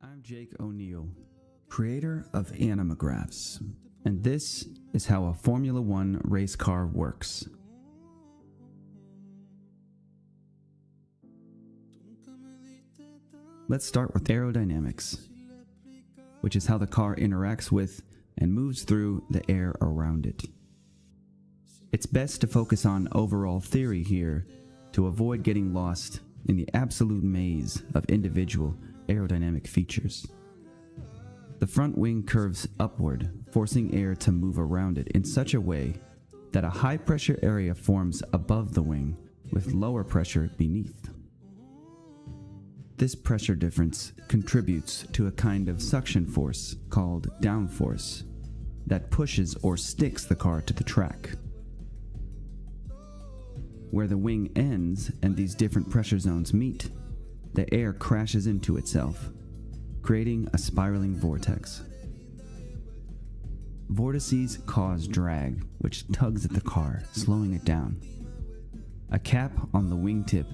I'm Jake O'Neill, creator of Animagraphs, and this is how a Formula One race car works. Let's start with aerodynamics, which is how the car interacts with and moves through the air around it. It's best to focus on overall theory here to avoid getting lost in the absolute maze of individual aerodynamic features. The front wing curves upward, forcing air to move around it in such a way that a high pressure area forms above the wing with lower pressure beneath. This pressure difference contributes to a kind of suction force called downforce that pushes or sticks the car to the track. Where the wing ends and these different pressure zones meet, the air crashes into itself, creating a spiraling vortex. Vortices cause drag, which tugs at the car, slowing it down. A cap on the wingtip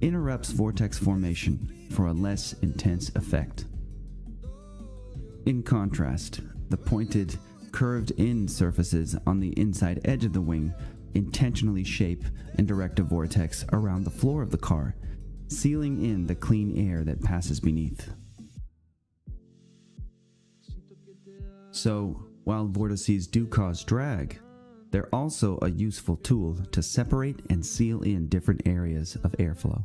interrupts vortex formation for a less intense effect. In contrast, the pointed, curved-in surfaces on the inside edge of the wing intentionally shape and direct a vortex around the floor of the car, sealing in the clean air that passes beneath. So, while vortices do cause drag, they're also a useful tool to separate and seal in different areas of airflow.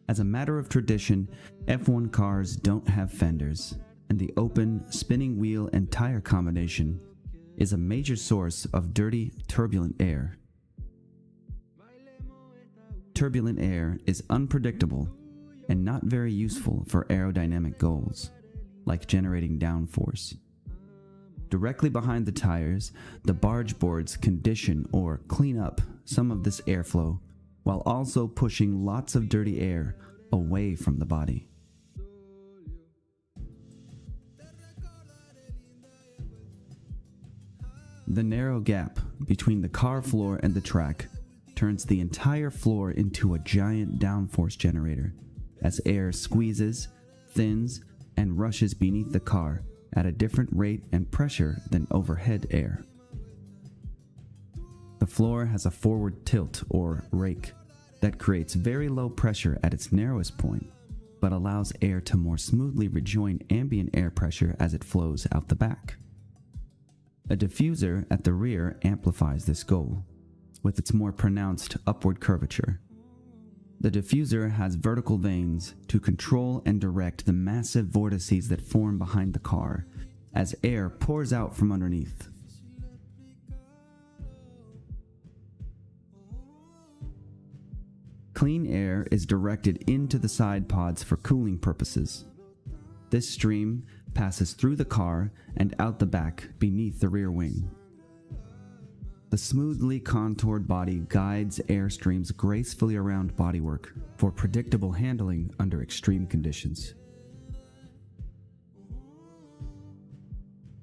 As a matter of tradition, F1 cars don't have fenders, and the open, spinning wheel and tire combination is a major source of dirty, turbulent air. Turbulent air is unpredictable and not very useful for aerodynamic goals, like generating downforce. Directly behind the tires, the barge boards condition or clean up some of this airflow while also pushing lots of dirty air away from the body. The narrow gap between the car floor and the track turns the entire floor into a giant downforce generator as air squeezes, thins, and rushes beneath the car at a different rate and pressure than overhead air. The floor has a forward tilt or rake that creates very low pressure at its narrowest point, but allows air to more smoothly rejoin ambient air pressure as it flows out the back. A diffuser at the rear amplifies this goal, with its more pronounced upward curvature. The diffuser has vertical vanes to control and direct the massive vortices that form behind the car as air pours out from underneath. Clean air is directed into the side pods for cooling purposes. This stream passes through the car and out the back beneath the rear wing. The smoothly contoured body guides air streams gracefully around bodywork for predictable handling under extreme conditions.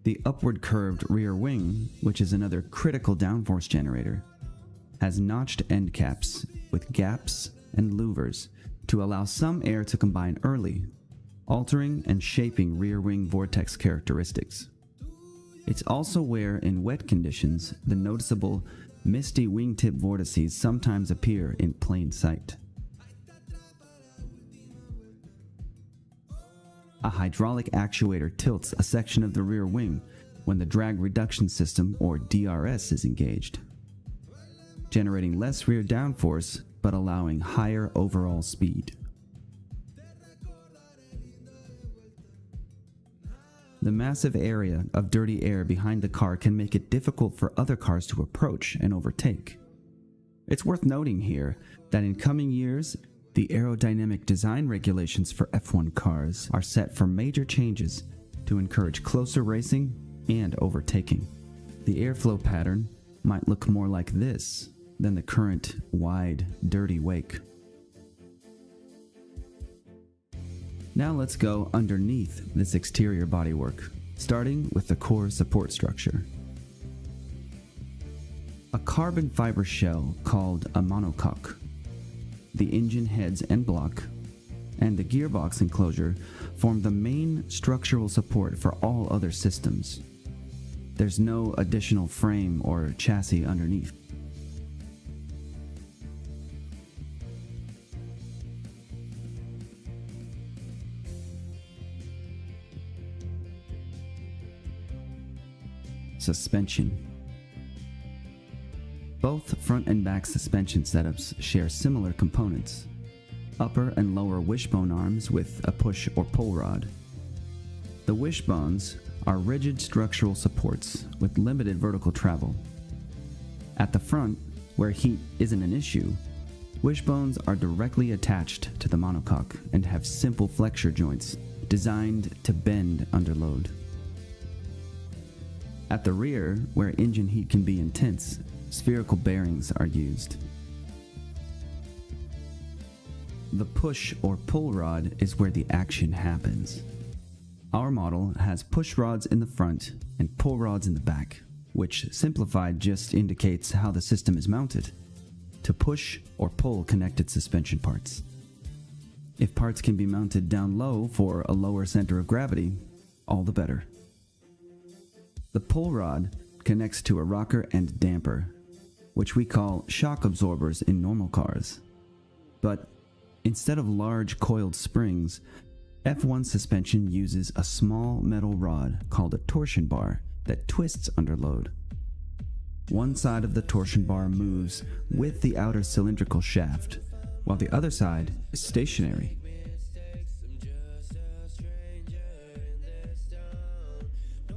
The upward curved rear wing, which is another critical downforce generator, has notched end caps with gaps and louvers to allow some air to combine early, altering and shaping rear wing vortex characteristics. It's also where, in wet conditions, the noticeable misty wingtip vortices sometimes appear in plain sight. A hydraulic actuator tilts a section of the rear wing when the drag reduction system, or DRS, is engaged, generating less rear downforce but allowing higher overall speed. The massive area of dirty air behind the car can make it difficult for other cars to approach and overtake. It's worth noting here that in coming years, the aerodynamic design regulations for F1 cars are set for major changes to encourage closer racing and overtaking. The airflow pattern might look more like this than the current wide, dirty wake. Now let's go underneath this exterior bodywork, starting with the core support structure. A carbon fiber shell called a monocoque, the engine heads and block, and the gearbox enclosure form the main structural support for all other systems. There's no additional frame or chassis underneath. Suspension. Both front and back suspension setups share similar components: upper and lower wishbone arms with a push or pull rod. The wishbones are rigid structural supports with limited vertical travel. At the front, where heat isn't an issue, wishbones are directly attached to the monocoque and have simple flexure joints designed to bend under load. At the rear, where engine heat can be intense, spherical bearings are used. The push or pull rod is where the action happens. Our model has push rods in the front and pull rods in the back, which simplified just indicates how the system is mounted: to push or pull connected suspension parts. If parts can be mounted down low for a lower center of gravity, all the better. The pull rod connects to a rocker and damper, which we call shock absorbers in normal cars. But instead of large coiled springs, F1 suspension uses a small metal rod called a torsion bar that twists under load. One side of the torsion bar moves with the outer cylindrical shaft, while the other side is stationary.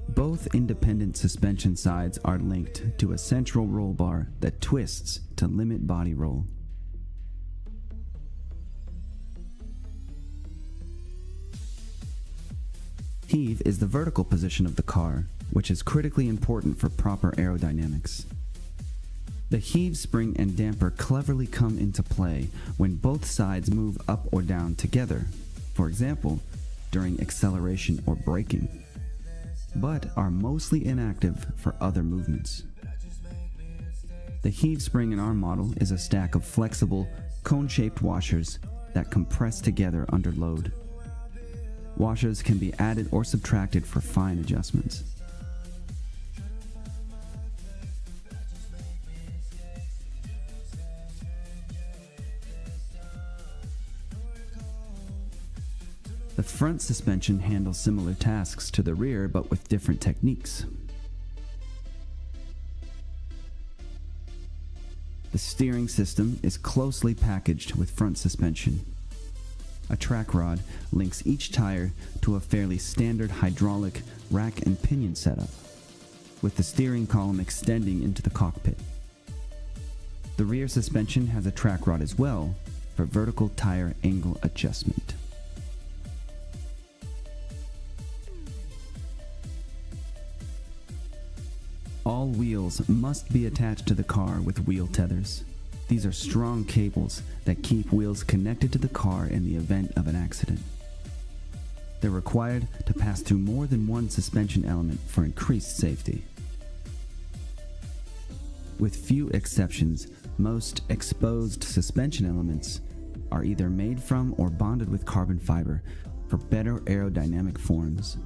Both independent suspension sides are linked to a central roll bar that twists to limit body roll. Heave is the vertical position of the car, which is critically important for proper aerodynamics. The heave spring and damper cleverly come into play when both sides move up or down together, for example, during acceleration or braking, but are mostly inactive for other movements. The heave spring in our model is a stack of flexible, cone-shaped washers that compress together under load. Washers can be added or subtracted for fine adjustments. The front suspension handles similar tasks to the rear, but with different techniques. The steering system is closely packaged with front suspension. A track rod links each tire to a fairly standard hydraulic rack and pinion setup, with the steering column extending into the cockpit. The rear suspension has a track rod as well for vertical tire angle adjustment. All wheels must be attached to the car with wheel tethers. These are strong cables that keep wheels connected to the car in the event of an accident. They're required to pass through more than one suspension element for increased safety. With few exceptions, most exposed suspension elements are either made from or bonded with carbon fiber for better aerodynamic forms.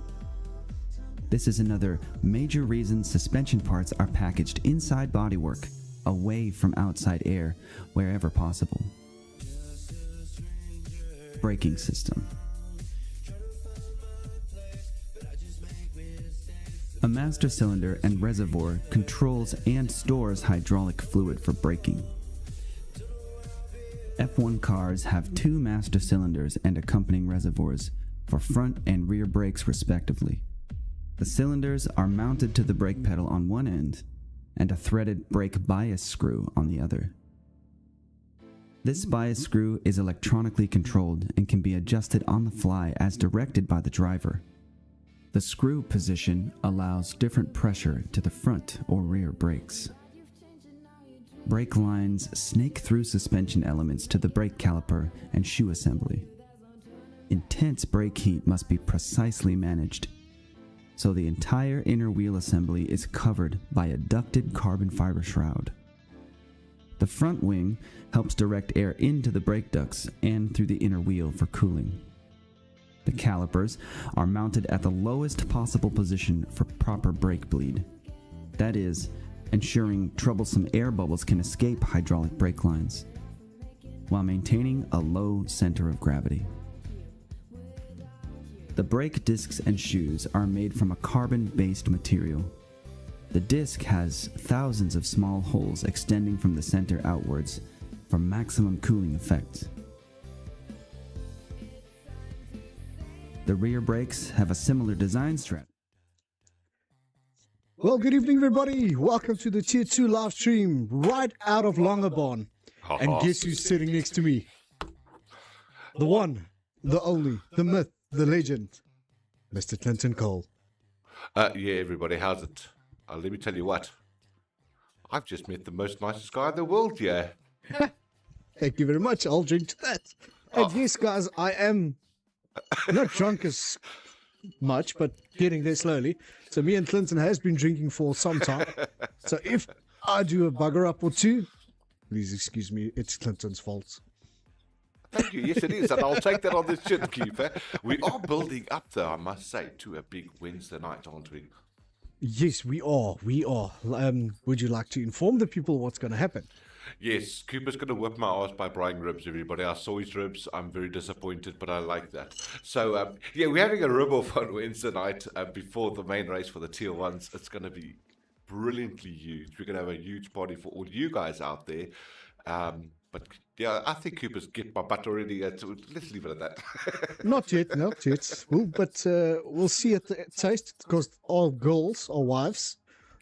This is another major reason suspension parts are packaged inside bodywork, away from outside air wherever possible. Braking system. A master cylinder and reservoir controls and stores hydraulic fluid for braking. F1 cars have two master cylinders and accompanying reservoirs for front and rear brakes respectively. The cylinders are mounted to the brake pedal on one end and a threaded brake bias screw on the other. This bias screw is electronically controlled and can be adjusted on the fly as directed by the driver. The screw position allows different pressure to the front or rear brakes. Brake lines snake through suspension elements to the brake caliper and shoe assembly. Intense brake heat must be precisely managed, so the entire inner wheel assembly is covered by a ducted carbon fiber shroud. The front wing helps direct air into the brake ducts and through the inner wheel for cooling. The calipers are mounted at the lowest possible position for proper brake bleed. That is, ensuring troublesome air bubbles can escape hydraulic brake lines, while maintaining a low center of gravity. The brake discs and shoes are made from a carbon-based material. The disc has thousands of small holes extending from the center outwards for maximum cooling effect. The rear brakes have a similar design strategy. Well, good evening, everybody. Welcome to the Tier 2 live stream right out of Longabon. And guess who's sitting next to me? The one, the only, the myth, the legend, Mr. Clinton Cole. Yeah, everybody, how's it? Let me tell you what. I've just met the most nicest guy in the world, yeah. Thank you very much. I'll drink to that. And yes, guys, I am not drunk as much, but getting there slowly. So me and Clinton has been drinking for some time. So if I do a bugger up or two, please excuse me, it's Clinton's fault. Thank you. Yes, it is. And I'll take that on the chin, Keeper. We are building up, though, I must say, to a big Wednesday night, aren't we? Yes, we are. We are. Would you like to inform the people what's going to happen? Yes, Cooper's going to whip my ass by buying ribs, everybody. I saw his ribs. I'm very disappointed, but I like that. So, yeah, we're having a rib-off on Wednesday night before the main race for the Tier 1s. It's going to be brilliantly huge. We're going to have a huge party for all you guys out there. But, yeah, I think Cooper's get my butt already. Let's leave it at that. Not yet. Well, but we'll see at the taste, because our girls, our wives,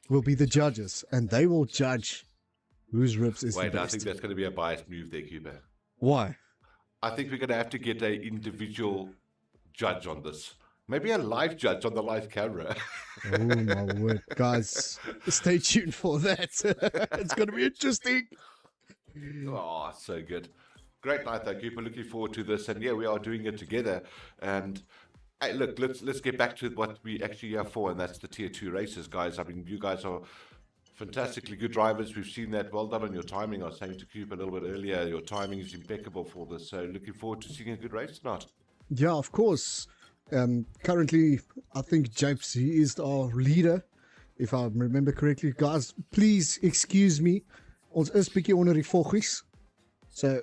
will be the judges, and they will judge whose ribs is the best. I think that's going to be a biased move there, Cooper. Why? I think we're going to have to get an individual judge on this. Maybe a live judge on the live camera. Oh, my word. Guys, stay tuned for that. It's going to be interesting. Oh, so good. Great night, though, Cooper. Looking forward to this. And, yeah, we are doing it together. And, hey, look, let's get back to what we actually are for, and that's the Tier 2 races, guys. I mean, you guys are fantastically good drivers. We've seen that. Well done on your timing. I was saying to Cooper a little bit earlier, your timing is impeccable for this. So looking forward to seeing a good race tonight. Yeah, of course. Currently, I think Japes, he is our leader, if I remember correctly. Guys, please excuse me. Ons is bietjie onder die voggies. So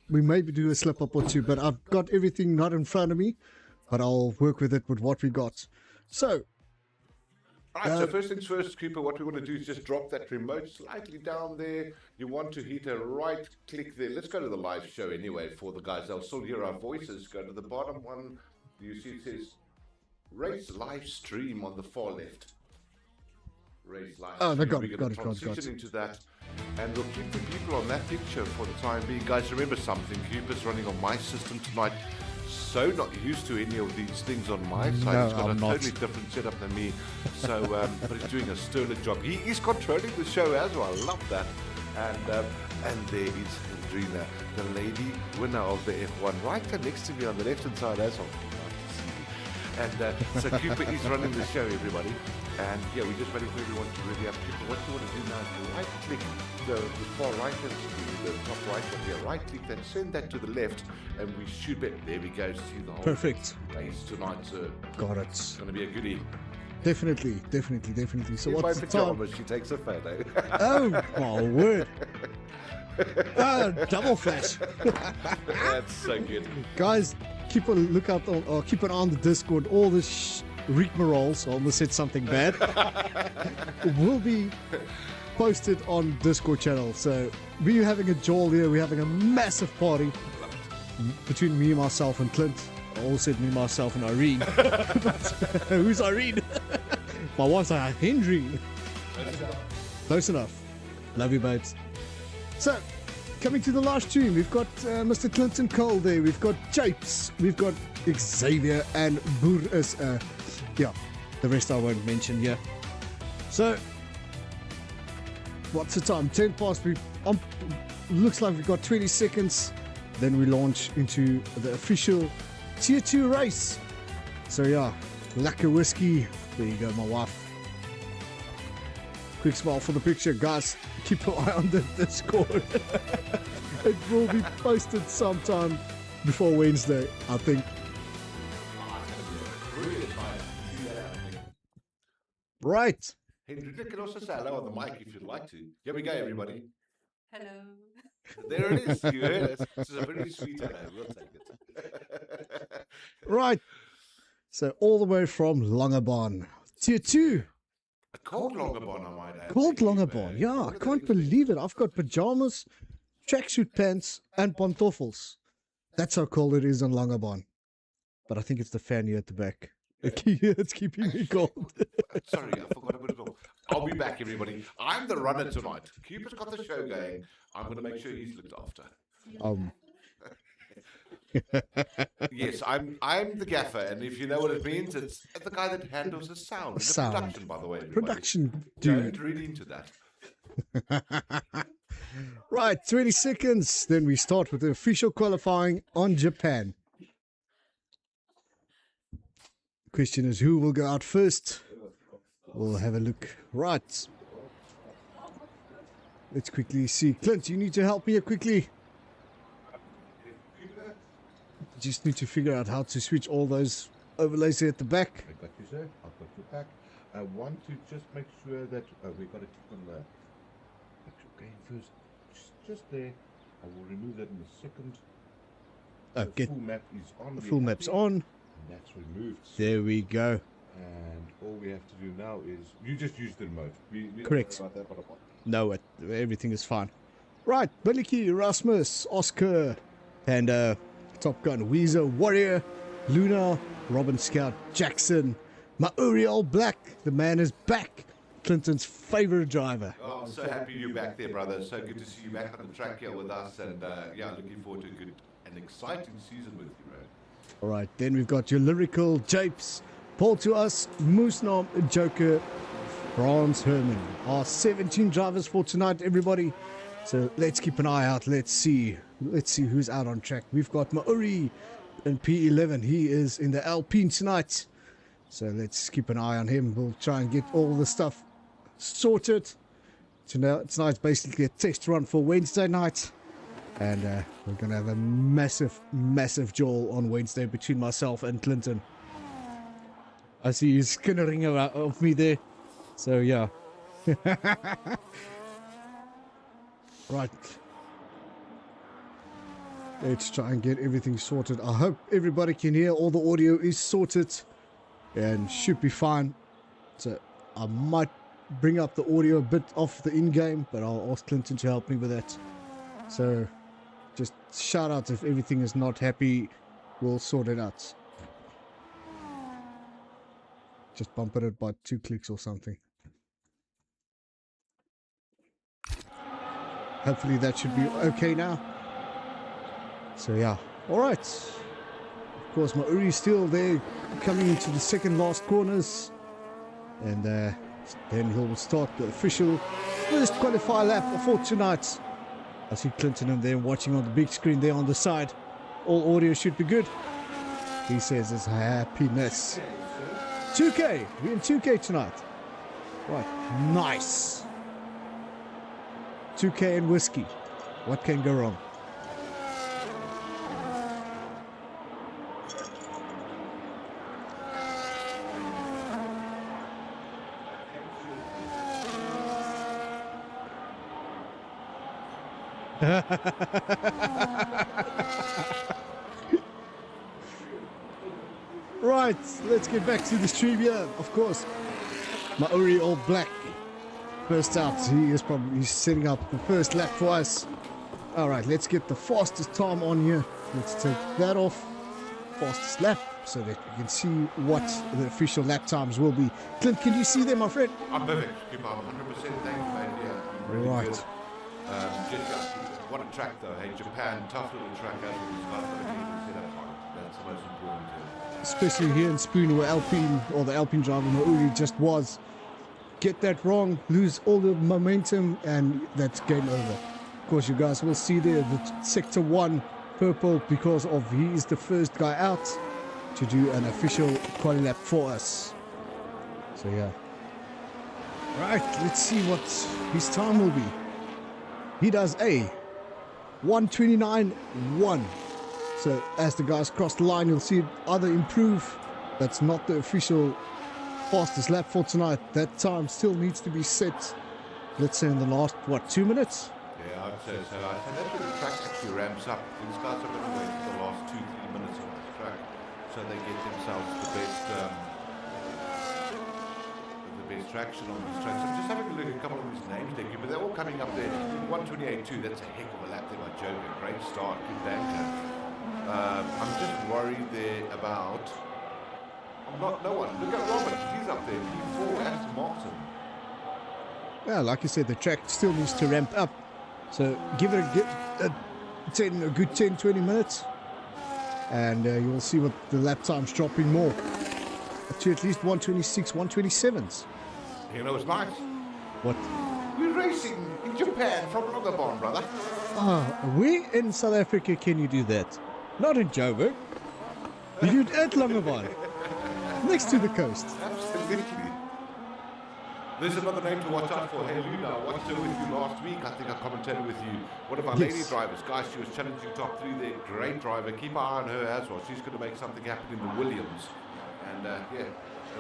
we maybe do a slip up or two, but I've got everything not in front of me, but I'll work with it with what we got. So, right, so first things first, Cooper, what we want to do is just drop that remote slightly down there. You want to hit a right click there. Let's go to the live show anyway for the guys. They'll still hear our voices. Go to the bottom one. You see it says race live stream on the far left. Race live stream. Oh, they got We're going to transition into that. And we'll keep the people on that picture for the time being. Guys, remember something. Cooper's running on my system tonight. So not used to any of these things on my side. No, he's got I'm a not. totally different setup than me. So, but he's doing a sterling job. He is controlling the show as well. I love that. And there is Hendrina, the lady winner of the F1, right there next to me on the left-hand side as well. And so Cooper is running the show, everybody. And yeah, we're just waiting for everyone to really up. Cooper, what you want to do now is you right-click the far right-hand screen, the top right one here. Right-click that, send that to the left, and we should be. There we go. See the whole perfect race tonight, sir. Got it. It's going to be a goodie. Definitely. So In what's my the time? pajamas, she takes a photo. Oh, my word. Double flash. That's so good. Guys, keep a lookout on, or keep an eye on the Discord. All this rigmaroles, I almost said something bad, will be posted on Discord channel. So we're having a jolt here. We're having a massive party between me, myself, and Clint. I all said me, myself, and Irene. Who's Irene? My wife's like Henry. Close enough. Love you, babes. So, coming to the last stream, we've got Mr. Clinton Cole there. We've got Japes. We've got Xavier and Boer is, yeah, the rest I won't mention here. So, what's the time? 10 past. Looks like we've got 20 seconds. Then we launch into the official Tier 2 race. So yeah, lekker whiskey. There you go, my wife. Quick smile for the picture, guys. Keep an eye on the Discord. It will be posted sometime before Wednesday, I think. Right. Hey, Rita can also say hello on the mic if you'd like to. Here we go, everybody. Hello. There it is. You heard it. This is a very sweet hello. We'll take it. Right. So all the way from Langebaan. Tier 2. A cold Langebaan, I might add. Cold Langebaan. Yeah, I can't believe it. I've got pajamas, tracksuit pants, and pantoffels. That's how cold it is on Langebaan. But I think it's the fan here at the back. It's keeping me cold. Sorry, I forgot about it all. I'll be back, everybody. I'm the runner tonight. Cupid's got the show going. I'm going to make sure he's looked after. Yes, I'm the gaffer, and if you know what it means, it's the guy that handles the sound. Sound. The production, by the way. Everybody. Production, dude. Don't read into that. Right, 20 seconds. Then we start with the official qualifying on Japan. Question is, who will go out first? We'll have a look. Right. Let's quickly see. Clint, you need to help me here quickly. Just need to figure out how to switch all those overlays there at the back. I got you, sir. I've got your back. I want to just make sure that we got to click on the actual game first. Just there. I will remove that in a second. The full map is on. The full map's on. And that's removed. There we go. And all we have to do now is you just use the remote. We Correct. Don't worry about that, No, everything is fine. Right, Biliki, Rasmus, Oscar, Panda, Top Gun, Weezer, Warrior, Luna, Robin Scout, Jackson, Maori All Black. The man is back. Clinton's favorite driver. Oh, I'm so happy you're back there, brother. So good to see you back on the track here with us, and yeah, looking forward to a good and exciting season with you, bro. All right, then we've got your lyrical Japes, Paul to us, Moosnom, Joker, Franz Herman. Our 17 drivers for tonight, everybody. So let's keep an eye out. Let's see who's out on track. We've got Maori in P11. He is in the Alpine tonight. So let's keep an eye on him. We'll try and get all the stuff sorted. Tonight's basically a test run for Wednesday night. And we're going to have a massive, massive duel on Wednesday between myself and Clinton. I see you skinnering of me there. So, yeah. Right. Let's try and get everything sorted. I hope everybody can hear. All the audio is sorted and should be fine. So, I might bring up the audio a bit off the in-game, but I'll ask Clinton to help me with that. So, just shout out if everything is not happy. We'll sort it out. Just bump it by 2 clicks or something. Hopefully that should be okay now. So yeah, all right. Of course, Maori's still there, coming into the second last corners, and then he'll start the official first qualifier lap for tonight. I see Clinton and there watching on the big screen there on the side. All audio should be good. He says it's happiness. 2K, we're in 2K tonight. Right, nice. 2K and whiskey. What can go wrong? Right, let's get back to the stream here. Of course, Maori All Black first out. He's setting up the first lap for us. All right, let's get the fastest time on here. Let's take that off. Fastest lap, so that we can see what the official lap times will be. Clint, can you see them, my friend? I'm perfect. I'm 100%. Thank you, mate. Yeah, I'm really Right. good. What a track, though. Hey, Japan, tough little track. As these guys got to get it set up right. That's the most important thing. Especially here in Spoon, where Alpine, or the Alpine driver Maori just was. Get that wrong, lose all the momentum, and that's game over. Of course, you guys will see there the Sector 1 purple, because of he is the first guy out to do an official quali lap for us. So yeah. Right, let's see what his time will be. He does a 1:29.1. So as the guys cross the line, you'll see it either improve. That's not the official fastest lap for tonight. That time still needs to be set, let's say in the last, 2 minutes? Yeah, I'd say so. I think that's when the track actually ramps up. These guys are going to wait for the last 2-3 minutes of the track, so they get themselves the best traction on these tracks. I'm just having a look at a couple of these names there, but they're all coming up there. 1:28.2, that's a heck of a lap there by Joker. Great start, good banker. I'm just worried there about... no one. Look at Robert, he's up there. P4, Aston Martin. Yeah, like I said, the track still needs to ramp up. So give it a good 10-20 minutes. And you'll see what the lap time's dropping more. To at least 1:26, 1:27s. You know, it's nice. What? We're racing in Japan from Longabon, brother. Where in South Africa can you do that? Not in Joburg. You do it at Longabon. Next to the coast. Absolutely. There's another name to watch out for. Hey, Luna, I watched her with you last week. I think I commentated with you. One of our lady drivers, guys, she was challenging top 3 there. Great driver. Keep an eye on her as well. She's going to make something happen in the Williams. And, yeah, a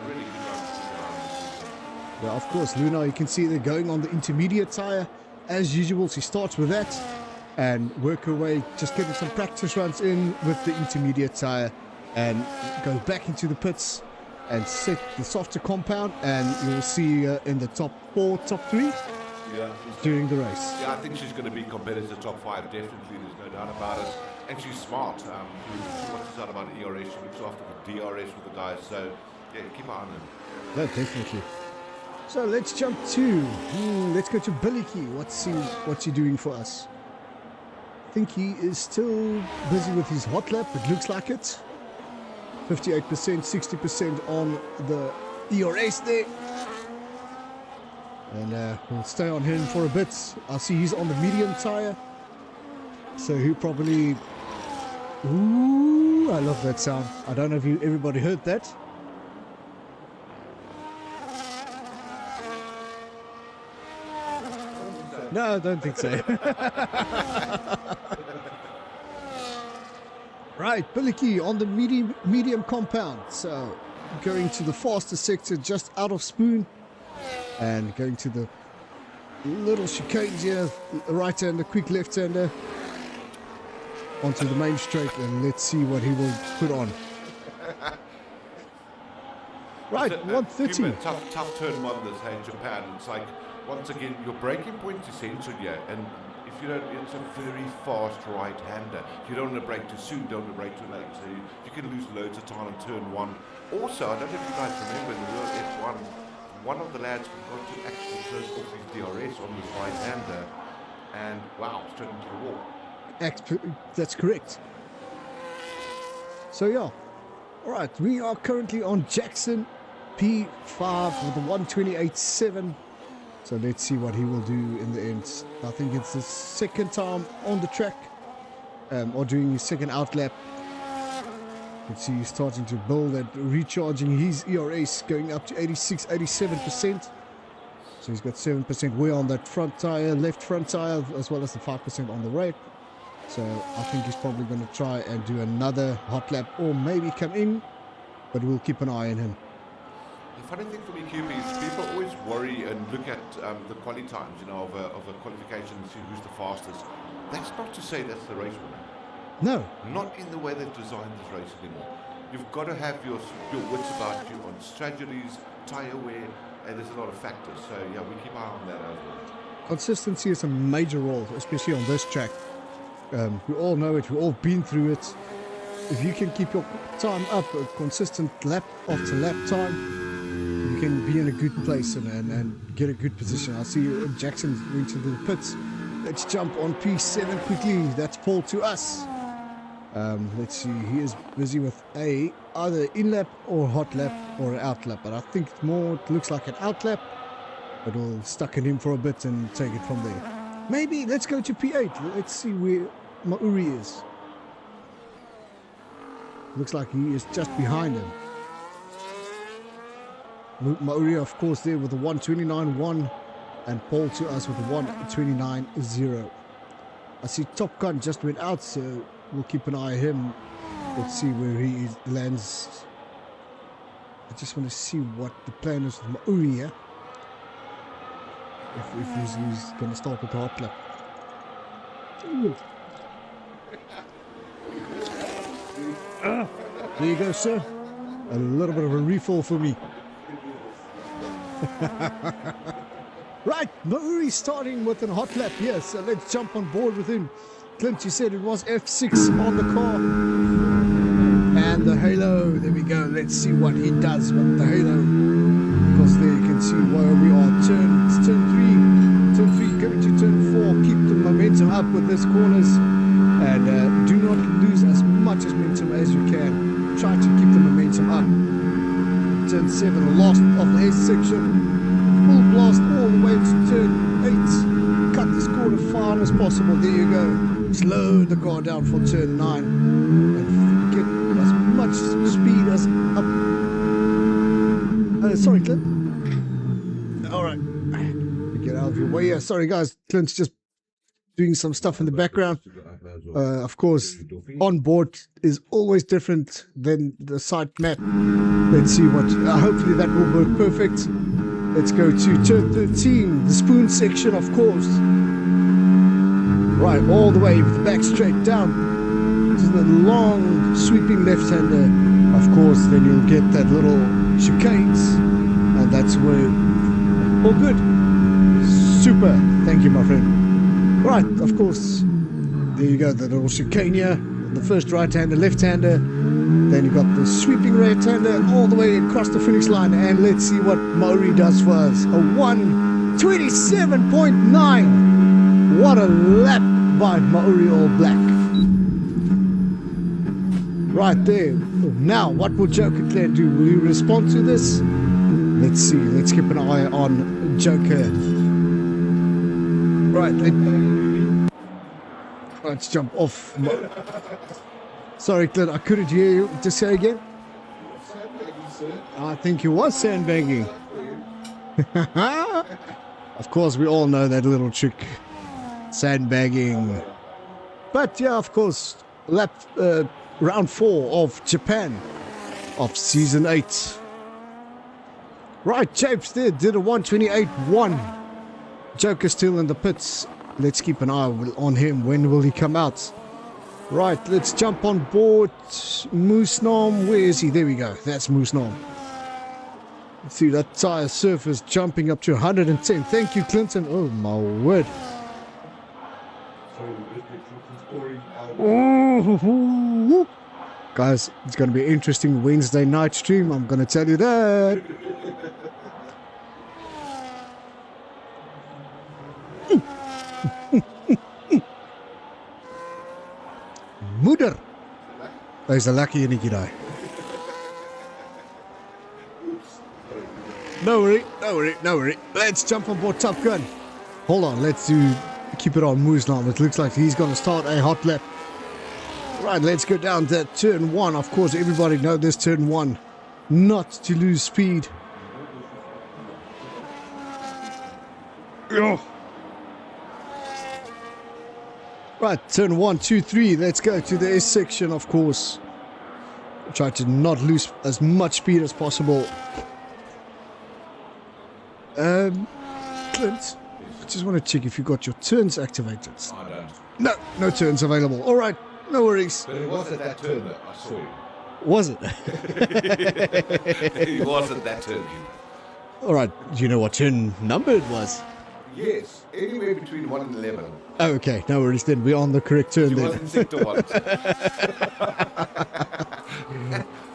really good driver. Yeah, of course, Luna, you can see they're going on the intermediate tyre. As usual, she starts with that and work her way, just getting some practice runs in with the intermediate tyre and go back into the pits and set the softer compound, and you'll see in the top 4, top 3 during the race. Yeah, I think she's going to be competitive top 5, definitely, there's no doubt about it. And she's smart. She watches out about ERS, she looks after the DRS with the guys, so yeah, keep an eye on her. No, definitely. So let's jump to, let's go to Billy Key. What's he doing for us? I think he is still busy with his hot lap, it looks like it. 58%, 60% on the ERS there. And we'll stay on him for a bit. I see he's on the medium tyre. So he'll probably... Ooh, I love that sound. I don't know if everybody heard that. No, I don't think so. Right, Billy Key on the medium compound. So going to the fastest sector just out of Spoon. And going to the little chicanes here. Right-hander, quick left-hander. Onto the main straight, and let's see what he will put on. Right, 130. Tough turn one this, hey, Japan. It's like, once again, your braking point is essential here, and if you don't, it's a very fast right-hander. You don't want to brake too soon, don't want to brake too late, so you can lose loads of time on turn 1. Also, I don't know if you guys remember in the World F1, one of the lads forgot to actually close off his DRS on his right-hander, and wow, straight into the wall. That's correct. So yeah, all right, we are currently on Jackson P5 with a 1:28.7. So let's see what he will do in the end. I think it's his second time on the track, or doing his second outlap. You can see he's starting to build and recharging his ERS, going up to 86, 87%. So he's got 7% wear on that front tire, left front tire, as well as the 5% on the right. So I think he's probably going to try and do another hot lap, or maybe come in, but we'll keep an eye on him. The funny thing for me, QB, is people always worry and look at the quali times, you know, of a qualification and see who's the fastest. That's not to say that's the race winner. No. Not in the way they've designed this race anymore. You've got to have your wits about you on strategies, tyre wear, and there's a lot of factors. So yeah, we keep an eye on that as well. Consistency is a major role, especially on this track. We all know it, we've all been through it. If you can keep your time up, a consistent lap after lap time, you can be in a good place and get a good position. I see Jackson went to the pits. Let's jump on P7 quickly. That's Paul to us. Let's see, he is busy with either in-lap or hot lap or an out-lap. But I think it looks like an out-lap. But we'll stuck in him for a bit and take it from there. Maybe let's go to P8. Let's see where Mauri is. Looks like he is just behind him. Mauri, of course, there with the 129.1, and Paul to us with the 129.0. I see Top Gun just went out, so we'll keep an eye on him. Let's see where he lands. I just want to see what the plan is with Mauri here. If he's going to start with the hot lap. There you go, sir. A little bit of a refill for me. Right, Mauri starting with a hot lap here, so let's jump on board with him. Clint, you said it was F6 on the car. And the halo, there we go. Let's see what he does with the halo. Because there you can see where we are. It's turn 3, coming to turn 4. Keep the momentum up with these corners. And do not lose as much as momentum as you can. Try to keep the momentum up. Turn 7, the last of the S section. Full blast all the way to turn 8. Cut this corner far as possible. There you go. Slow the car down for turn 9. And get as much speed as up. Sorry, Clint. Alright. Get out of your way. Yeah, sorry guys. Clint's just doing some stuff in the background. Of course, on board is always different than the site map. Let's see what. Hopefully that will work perfect. Let's go to turn 13, the spoon section, of course. Right, all the way with the back straight down to the long sweeping left-hander. Of course, then you'll get that little chicanes, and that's where. All good. Super. Thank you, my friend. Right, of course. There you go, the little chicane here. The first right-hander, left-hander. Then you got the sweeping right-hander all the way across the finish line. And let's see what Mauri does for us. A 1:27.9. What a lap by Mauri All Black. Right there. Now, what will Joker Claire do? Will he respond to this? Let's see. Let's keep an eye on Joker. Right, let's jump off. Sorry, Clint, I couldn't hear you. Just say again. I think you was sandbagging. Of course, we all know that little trick. Sandbagging. But yeah, of course, round 4 of Japan of season 8. Right, Japes there did a 1:28.1. Joker still in the pits. Let's keep an eye on him. When will he come out? Right, let's jump on board. Moose Nom, where is he? There we go. That's Moose Nom. Let's see that tire surface jumping up to 110. Thank you, Clinton. Oh my word. Ooh. Guys, it's going to be an interesting Wednesday night stream. I'm going to tell you that. Moeder. Hy's 'n lekker enetjie daai. No worry. Let's jump on board Top Gun. Hold on, keep it on Moose now. It looks like he's going to start a hot lap. Right, let's go down to turn 1. Of course, everybody knows this turn 1. Not to lose speed. Oh. Right, turn 1, 2, 3. Let's go to the S section, of course. Try to not lose as much speed as possible. Clint, I just want to check if you got your turns activated. I don't. No turns available. All right, no worries. But it was at that turn that I saw you. Was it? It wasn't that turn. All right, do you know what turn number it was? Yes, anywhere between 1 and 11. Oh, okay, no worries then. We're on the correct turn He then. was in sector 1.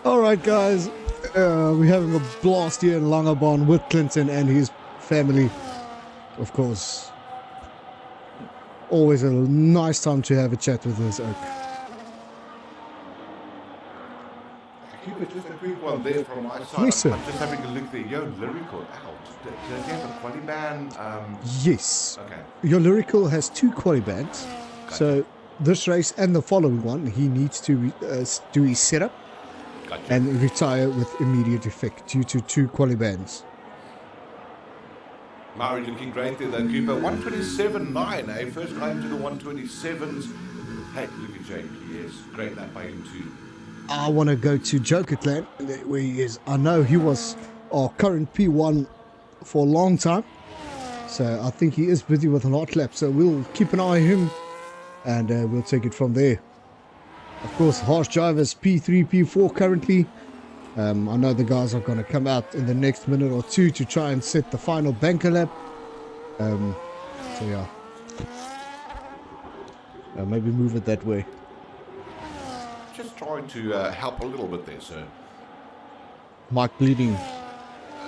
All right, guys. We're having a blast here in Langebaan with Clinton and his family, of course. Always a nice time to have a chat with us, Oak. Keep it just a quick one there from my side. Yes, sir. I'm just having a look there. Yo, lyrical out. Does he have a quali band? Yes. Okay. Your lyrical has 2 quali bands. Gotcha. So this race and the following one, he needs to do his setup. Gotcha. and retire with immediate effect due to 2 quali bans. Maori looking great there though, Cooper. 127.9, eh? First guy into the 127s. Hey, look at Jake. Yes, great lap by him too. I want to go to Jokerland, where he is. I know he was our current P1 for a long time, so I think he is busy with an hot lap. So we'll keep an eye on him, and we'll take it from there. Of course, Harsh Drivers P3, P4 currently. I know the guys are going to come out in the next minute or two to try and set the final banker lap. So yeah, maybe move it that way. Just trying to help a little bit there, sir. Mike bleeding.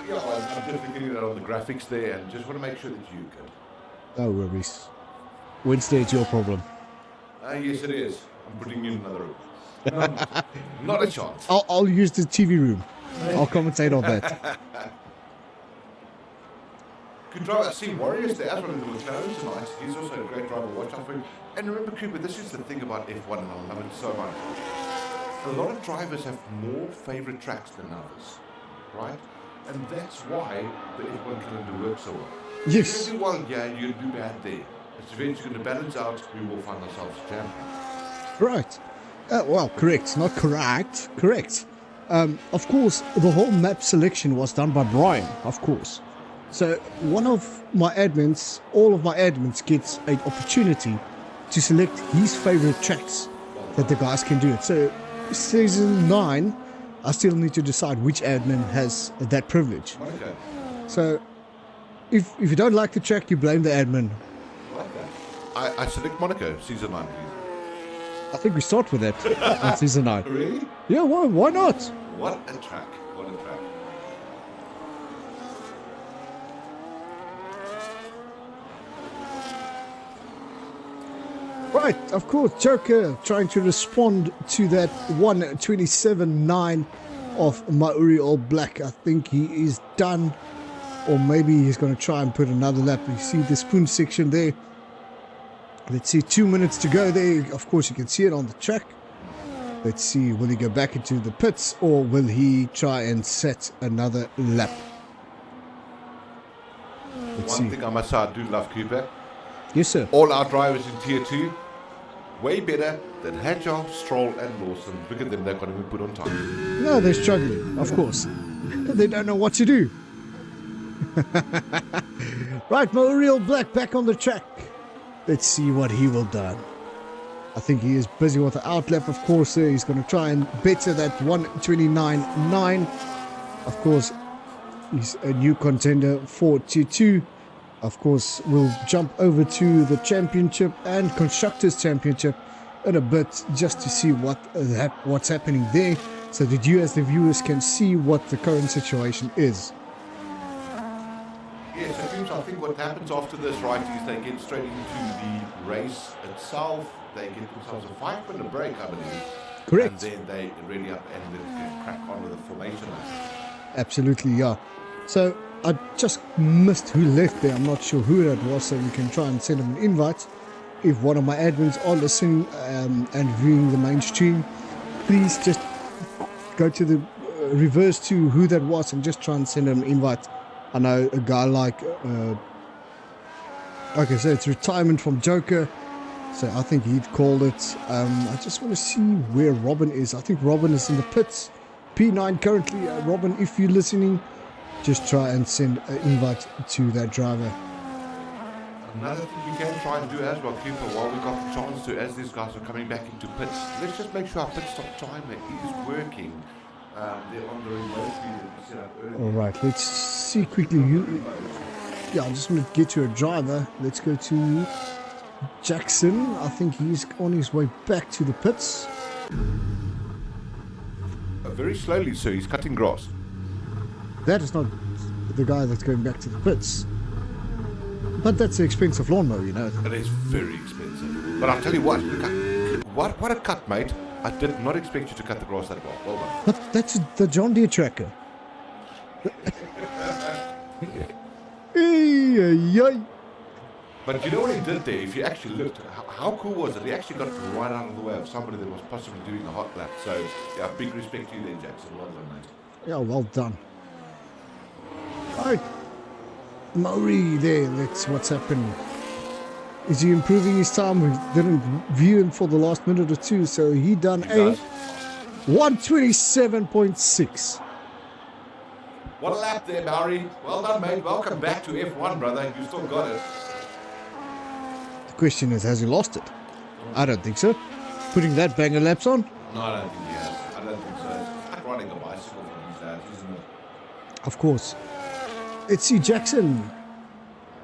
Yeah, I'm just looking at it on the graphics there and just want to make sure that you're good. No worries. Wednesday, it's your problem. Yes, it is. I'm putting you in another room. Not a chance. I'll use the TV room. I'll commentate on that. Good driver. I see Warriors there as well in the McLaren tonight. He's also a great driver to watch out for. And remember, Cooper, this is the thing about F1, and I love it so much. A lot of drivers have more favourite tracks than others, right? And that's why the F1 calendar works so well. Yes. You do well, yeah, you do bad there. It's eventually going to balance out. We will find ourselves champions. Right. Well, correct. Not correct. Correct. Of course, the whole map selection was done by Brian, of course. So one of my admins, all of my admins gets an opportunity to select his favorite tracks that the guys can do it. So season 9, I still need to decide which admin has that privilege. Okay. So if you don't like the track, you blame the admin. I select Monaco, season 9, please. I think we start with that on season 9. Really? Yeah, why not? What a track. What a track. Right, of course, Joker trying to respond to that 127.9 of Maori All Black. I think he is done, or maybe he's going to try and put another lap. You see the spoon section there. Let's see, 2 minutes to go there. Of course, you can see it on the track. Let's see, will he go back into the pits, or will he try and set another lap? Let's One see. thing I must say, I do love Cooper. Yes, sir. All our drivers in Tier 2, way better than Hadjar, Stroll and Lawson. Look at them, they've got to be put on time. No, they're struggling, of course. They don't know what to do. Right, Maori All Black back on the track. Let's see what he will do. I think he is busy with the outlap, of course. He's going to try and better that 129.9. Of course, he's a new contender for Tier 2. Of course, we'll jump over to the Championship and Constructors Championship in a bit just to see what's happening there, so that you as the viewers can see what the current situation is. Yes, I think what happens after this, right, is they get straight into the race itself. They get themselves a 5-minute break, I believe. Correct. And then they really up and then crack on with the formation. Absolutely, yeah. So I just missed who left there. I'm not sure who that was, so we can try and send them an invite. If one of my admins are listening and viewing the main stream, please just go to the reverse to who that was and just try and send them an invite. I know a guy like I said, it's retirement from Joker, so I think he'd called it. I just want to see where Robin is. I think Robin is in the pits. P9 currently. Robin, if you're listening, just try and send an invite to that driver. Another thing we can try and do as well, Cooper, while we got the chance to, as these guys are coming back into pits, let's just make sure our pit stop timer is working. They're on the remote feed that we set up earlier. Alright, let's see quickly. Yeah, I just want to get to a driver. Let's go to Jackson. I think he's on his way back to the pits. Very slowly, sir. He's cutting grass. That is not the guy that's going back to the pits. But that's an expensive lawnmower, you know. It is very expensive. But I'll tell you what, what a cut, mate. I did not expect you to cut the grass that well. Well done. But that's the John Deere tracker. But you know what he did there? If you actually looked, how cool was it? He actually got right out of the way of somebody that was possibly doing a hot lap. So, yeah, big respect to you there, Jackson. Well done, mate. Yeah, well done. Right. Maori there, that's what's happened. Is he improving his time? We didn't view him for the last minute or two, so he done He a does. 127.6. What a lap there, Maori. Well done, mate. Welcome back to F1, brother. You still got it. The question is, has he lost it? I don't think so. Putting that banger laps on? No, I don't think he has. I don't think so. It's like riding a bicycle for these days, isn't it? Of course. Let's see, Jackson.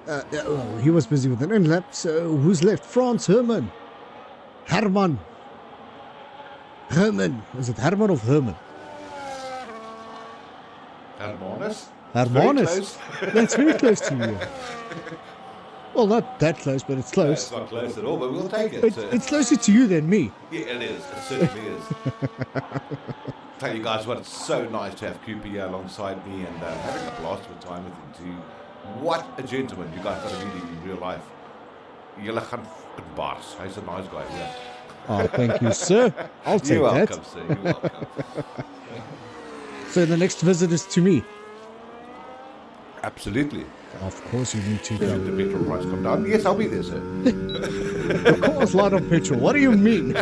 Yeah, well, he was busy with an end lap, so who's left? France, Herman. Herman. Is it Herman or Herman? Hermanus? Hermanus. That's very close to you. Well, not that close, but it's No, close. it's not close at all, but we'll take it. It's closer to you than me. Yeah, it is. It certainly is. Tell you guys what, it's so nice to have Cooper here alongside me and having a blast of time with him too. What a gentleman. You guys got to meet him in real life. Julle gaan bars. He's a nice guy, yeah. Oh, thank you, sir. I'll take You're that. welcome, sir. You're welcome. So the next visit is to me. Absolutely. Of course you need to Should go. the petrol price come down? Yes, I'll be there, sir. Of course, light on petrol. What do you mean?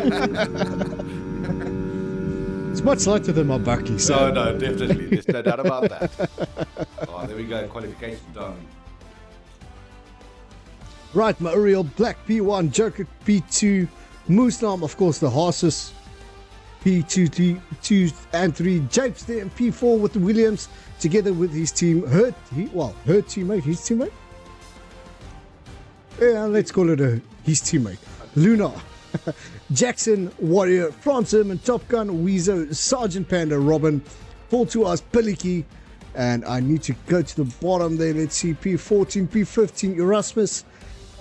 It's much lighter than my Bucky, so... No, definitely. There's no doubt about that. Oh, there we go. Qualification done. Right, Mauriel Black P1, Joker P2, Moosnam, of course, the horses P2, 2 and 3, Japes there in P4 with the Williams, together with his team, her teammate, his teammate? Yeah, let's call it his teammate. Luna, Jackson, Warrior, France Herman, Top Gun, Weezo, Sergeant Panda, Robin, Paul Tuas, Piliki, and I need to go to the bottom there. Let's see, P14, P15, Erasmus,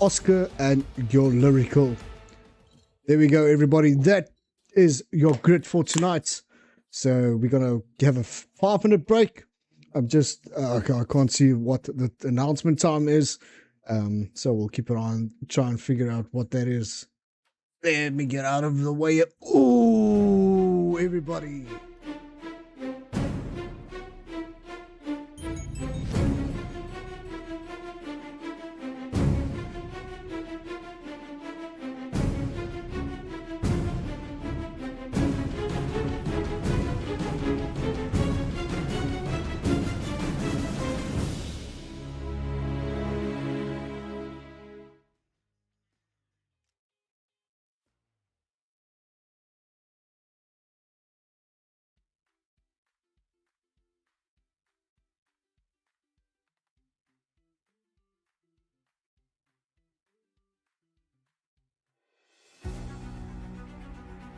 Oscar, and your Lyrical. There we go, everybody. That is your grid for tonight. So we're going to have a 5-minute break. I'm just, I can't see what the announcement time is. So we'll keep it on, try and figure out what that is. Let me get out of the way. Ooh, everybody.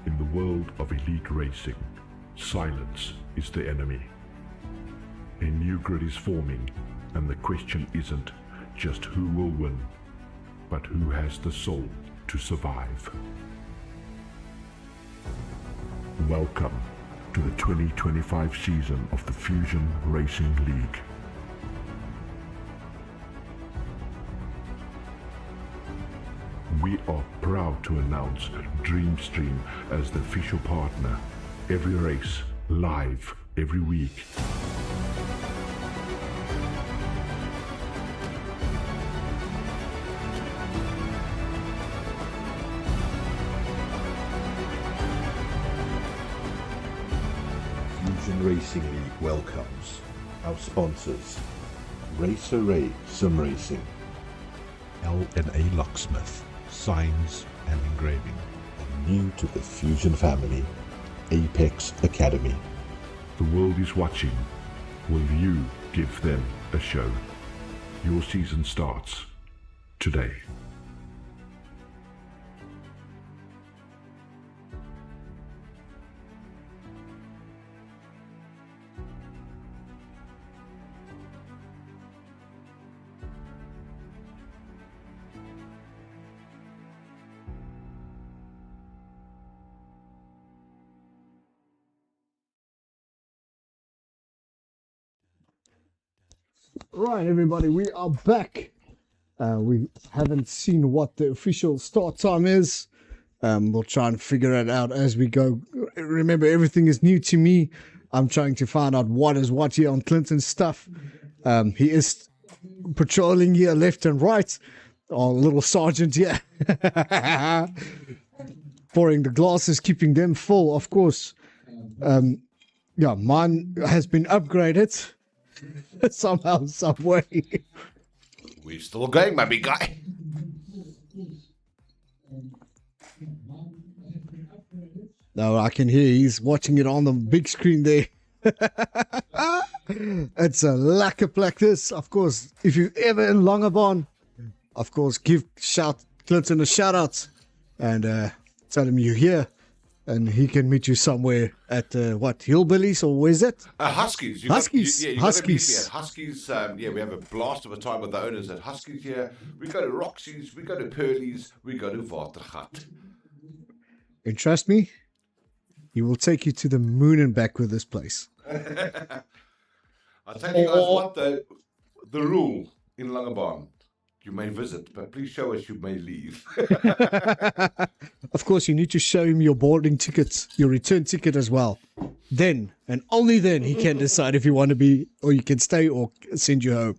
In the world of elite racing, silence is the enemy. A new grid is forming, and the question isn't just who will win, but who has the soul to survive. Welcome to the 2025 season of the Fusion Racing League. We are proud to announce Dreamstream as the official partner. Every race, live, every week. Fusion Racing League welcomes our sponsors: Race Array Sim Racing, L&A Locksmith, Signs and Engraving. and new to the Fusion family, Apex Academy. The world is watching. Will you give them a show? Your season starts today. Right, everybody, we are back. We haven't seen what the official start time is. We'll try and figure it out as we go. Remember, everything is new to me. I'm trying to find out what is what here on Clinton's stuff. He is patrolling here left and right. Our little sergeant here. Pouring the glasses, keeping them full, of course. Yeah, mine has been upgraded somehow, some way. We're still going, my big guy. No, I can hear he's watching it on the big screen there. It's a lekker practice. Of course, if you're ever in Langebaan, of course, shout Clinton a shout out and tell him you're here. And he can meet you somewhere at Hillbillies, or where's that? Huskies. Huskies. You Huskies. Huskies. We have a blast of a time with the owners at Huskies here. We go to Roxy's, we go to Pearlie's, we go to Watergat. And trust me, he will take you to the moon and back with this place. I'll tell you guys what, the rule in Langebaan. You may visit, but please show us you may leave. Of course, you need to show him your boarding ticket, your return ticket as well. Then, and only then, he can decide if you want to be, or you can stay, or send you home.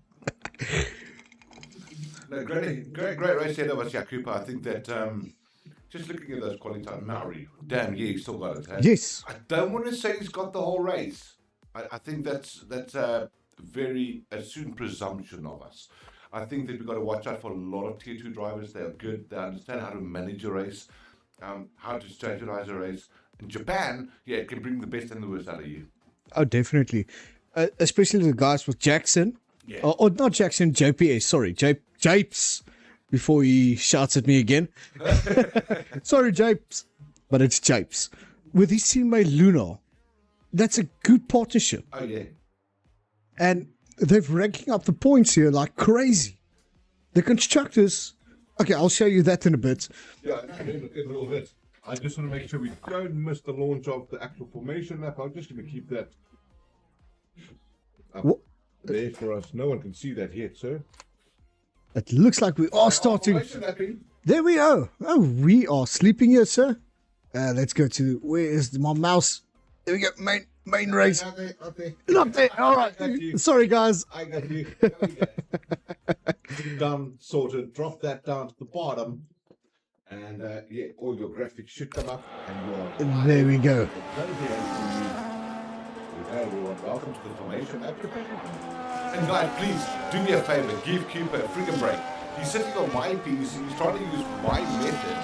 No, great race ahead of us, Cooper. I think that just looking at those quality time, Maori, damn, yeah, he's still got it. Hey? Yes. I don't want to say he's got the whole race. I think that's a very assumed presumption of us. I think that we've got to watch out for a lot of Tier 2 drivers. They're good. They understand how to manage a race, how to strategize a race. In Japan, yeah, it can bring the best and the worst out of you. Oh, definitely. Especially the guys with Jackson. Yeah. Or not Jackson, JPS. Sorry, Japes. Before he shouts at me again. Sorry, Japes. But it's Japes. With his teammate Luna. That's a good partnership. Oh, yeah. And they're ranking up the points here like crazy. The constructors... Okay, I'll show you that in a bit. Yeah, in a little bit. I just want to make sure we don't miss the launch of the actual formation lap. I'm just going to keep that up there for us. No one can see that yet, sir. It looks like we are starting... Formation lapping. There we are. Oh, we are sleeping here, sir. Let's go to... Where is my mouse? There we go. Main race. Up there. Not there. All right. I got you. Sorry, guys. I got you. There we go. Done, sorted. Drop that down to the bottom. And yeah, all your graphics should come up. And There we go. Welcome to the formation. And guys, please do me a favor. Give Cooper a freaking break. He's sitting on my piece. He's trying to use my method.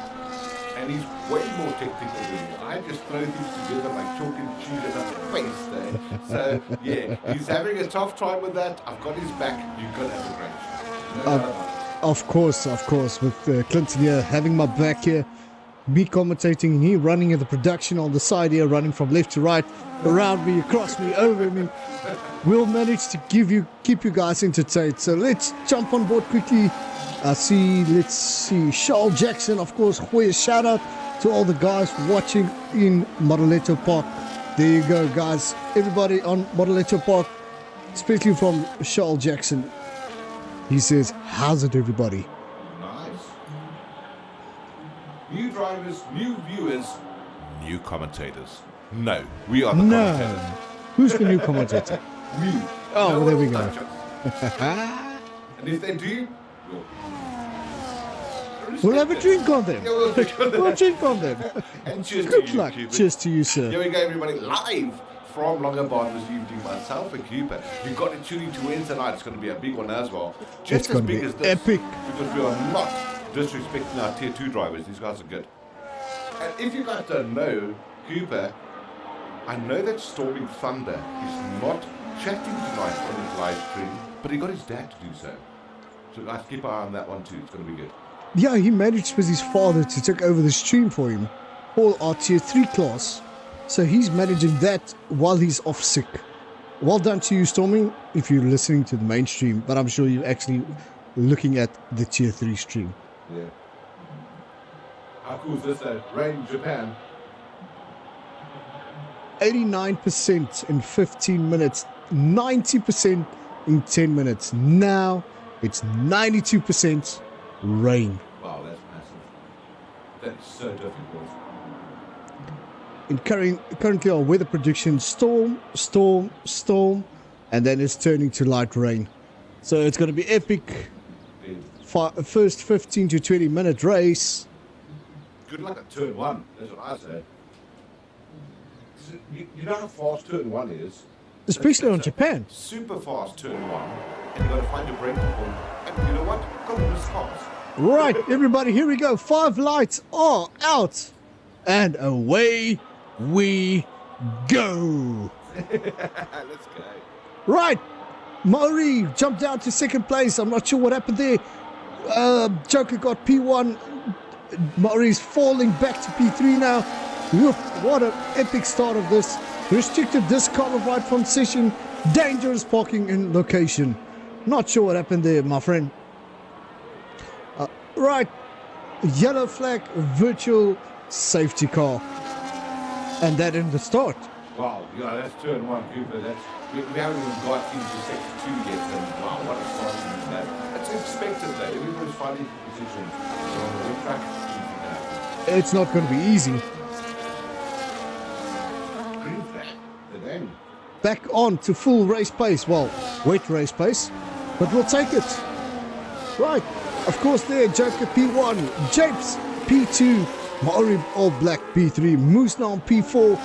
And he's way more technical than me. I just throw things together like chalk and cheese in a face there. So, yeah, he's having a tough time with that. I've got his back. You've got to have a great show. No doubt about it. Of course. With Clinton here, having my back here. Me commentating, and he running at the production on the side here, running from left to right, around me, across me, over me. We'll manage to keep you guys entertained. So let's jump on board quickly. Let's see, Charles Jackson, of course. A shout out to all the guys watching in Modeletto Park. There you go, guys. Everybody on Modeletto Park, especially from Charles Jackson. He says, how's it, everybody? Nice. New drivers, new viewers, new commentators. No, we are the commentators. Who's the new commentator? We. Oh, No there one we will go. touch us. And if they do, We'll have a drink on them. Yeah, we'll drink on them. We'll drink on them. And cheers to Good you, luck. Cupid. Cheers to you, sir. Here we go, everybody, live from Langebaan this evening. Myself and Cooper. You've got to tune into Wednesday night. It's going to be a big one as well. It's Just as gonna big be as this. epic. Because we are not disrespecting our Tier 2 drivers. These guys are good. And if you guys don't know, Cooper, I know that Storming Thunder is not chatting tonight on his live stream, but he got his dad to do so. So guys, keep an eye on that one too. It's going to be good. Yeah, he managed with his father to take over the stream for him. All our tier 3 class. So he's managing that while he's off sick. Well done to you, Storming, if you're listening to the mainstream, but I'm sure you're actually looking at the tier 3 stream. Yeah. How cool is this though? Rain, Japan. 89% in 15 minutes, 90% in 10 minutes. Now It's 92% rain. Wow, that's massive. That's so difficult. Currently our weather prediction, storm, storm, storm, and then it's turning to light rain. So it's going to be epic. First 15 to 20 minute race. Good luck at turn 1, that's what I say. You know how fast turn 1 is? Especially on Japan. Super fast turn 1, and you got to find a break point. And you know what? Go this fast. Right, everybody, here we go. 5 lights are out. And away we go. Let's go. Right, Maori jumped down to second place. I'm not sure what happened there. Joker got P1. Maori's falling back to P3 now. Woof, what an epic start of this. Restricted disqualified from session. Dangerous parking in location. Not sure what happened there, my friend. Right, yellow flag, virtual safety car. And that in the start. Wow, yeah, that's turn 1, Cooper. We haven't even got into sector 2 yet. And wow, what a start is that. That's expected though. Everybody's fighting for positions. So on the wet track, It's not going to be easy. green flag. Then. Back on to full race pace. Well, wet race pace. But we'll take it. Right. Of course there, Joker P1. Japes P2. Maori All Black P3. Moose Nam P4.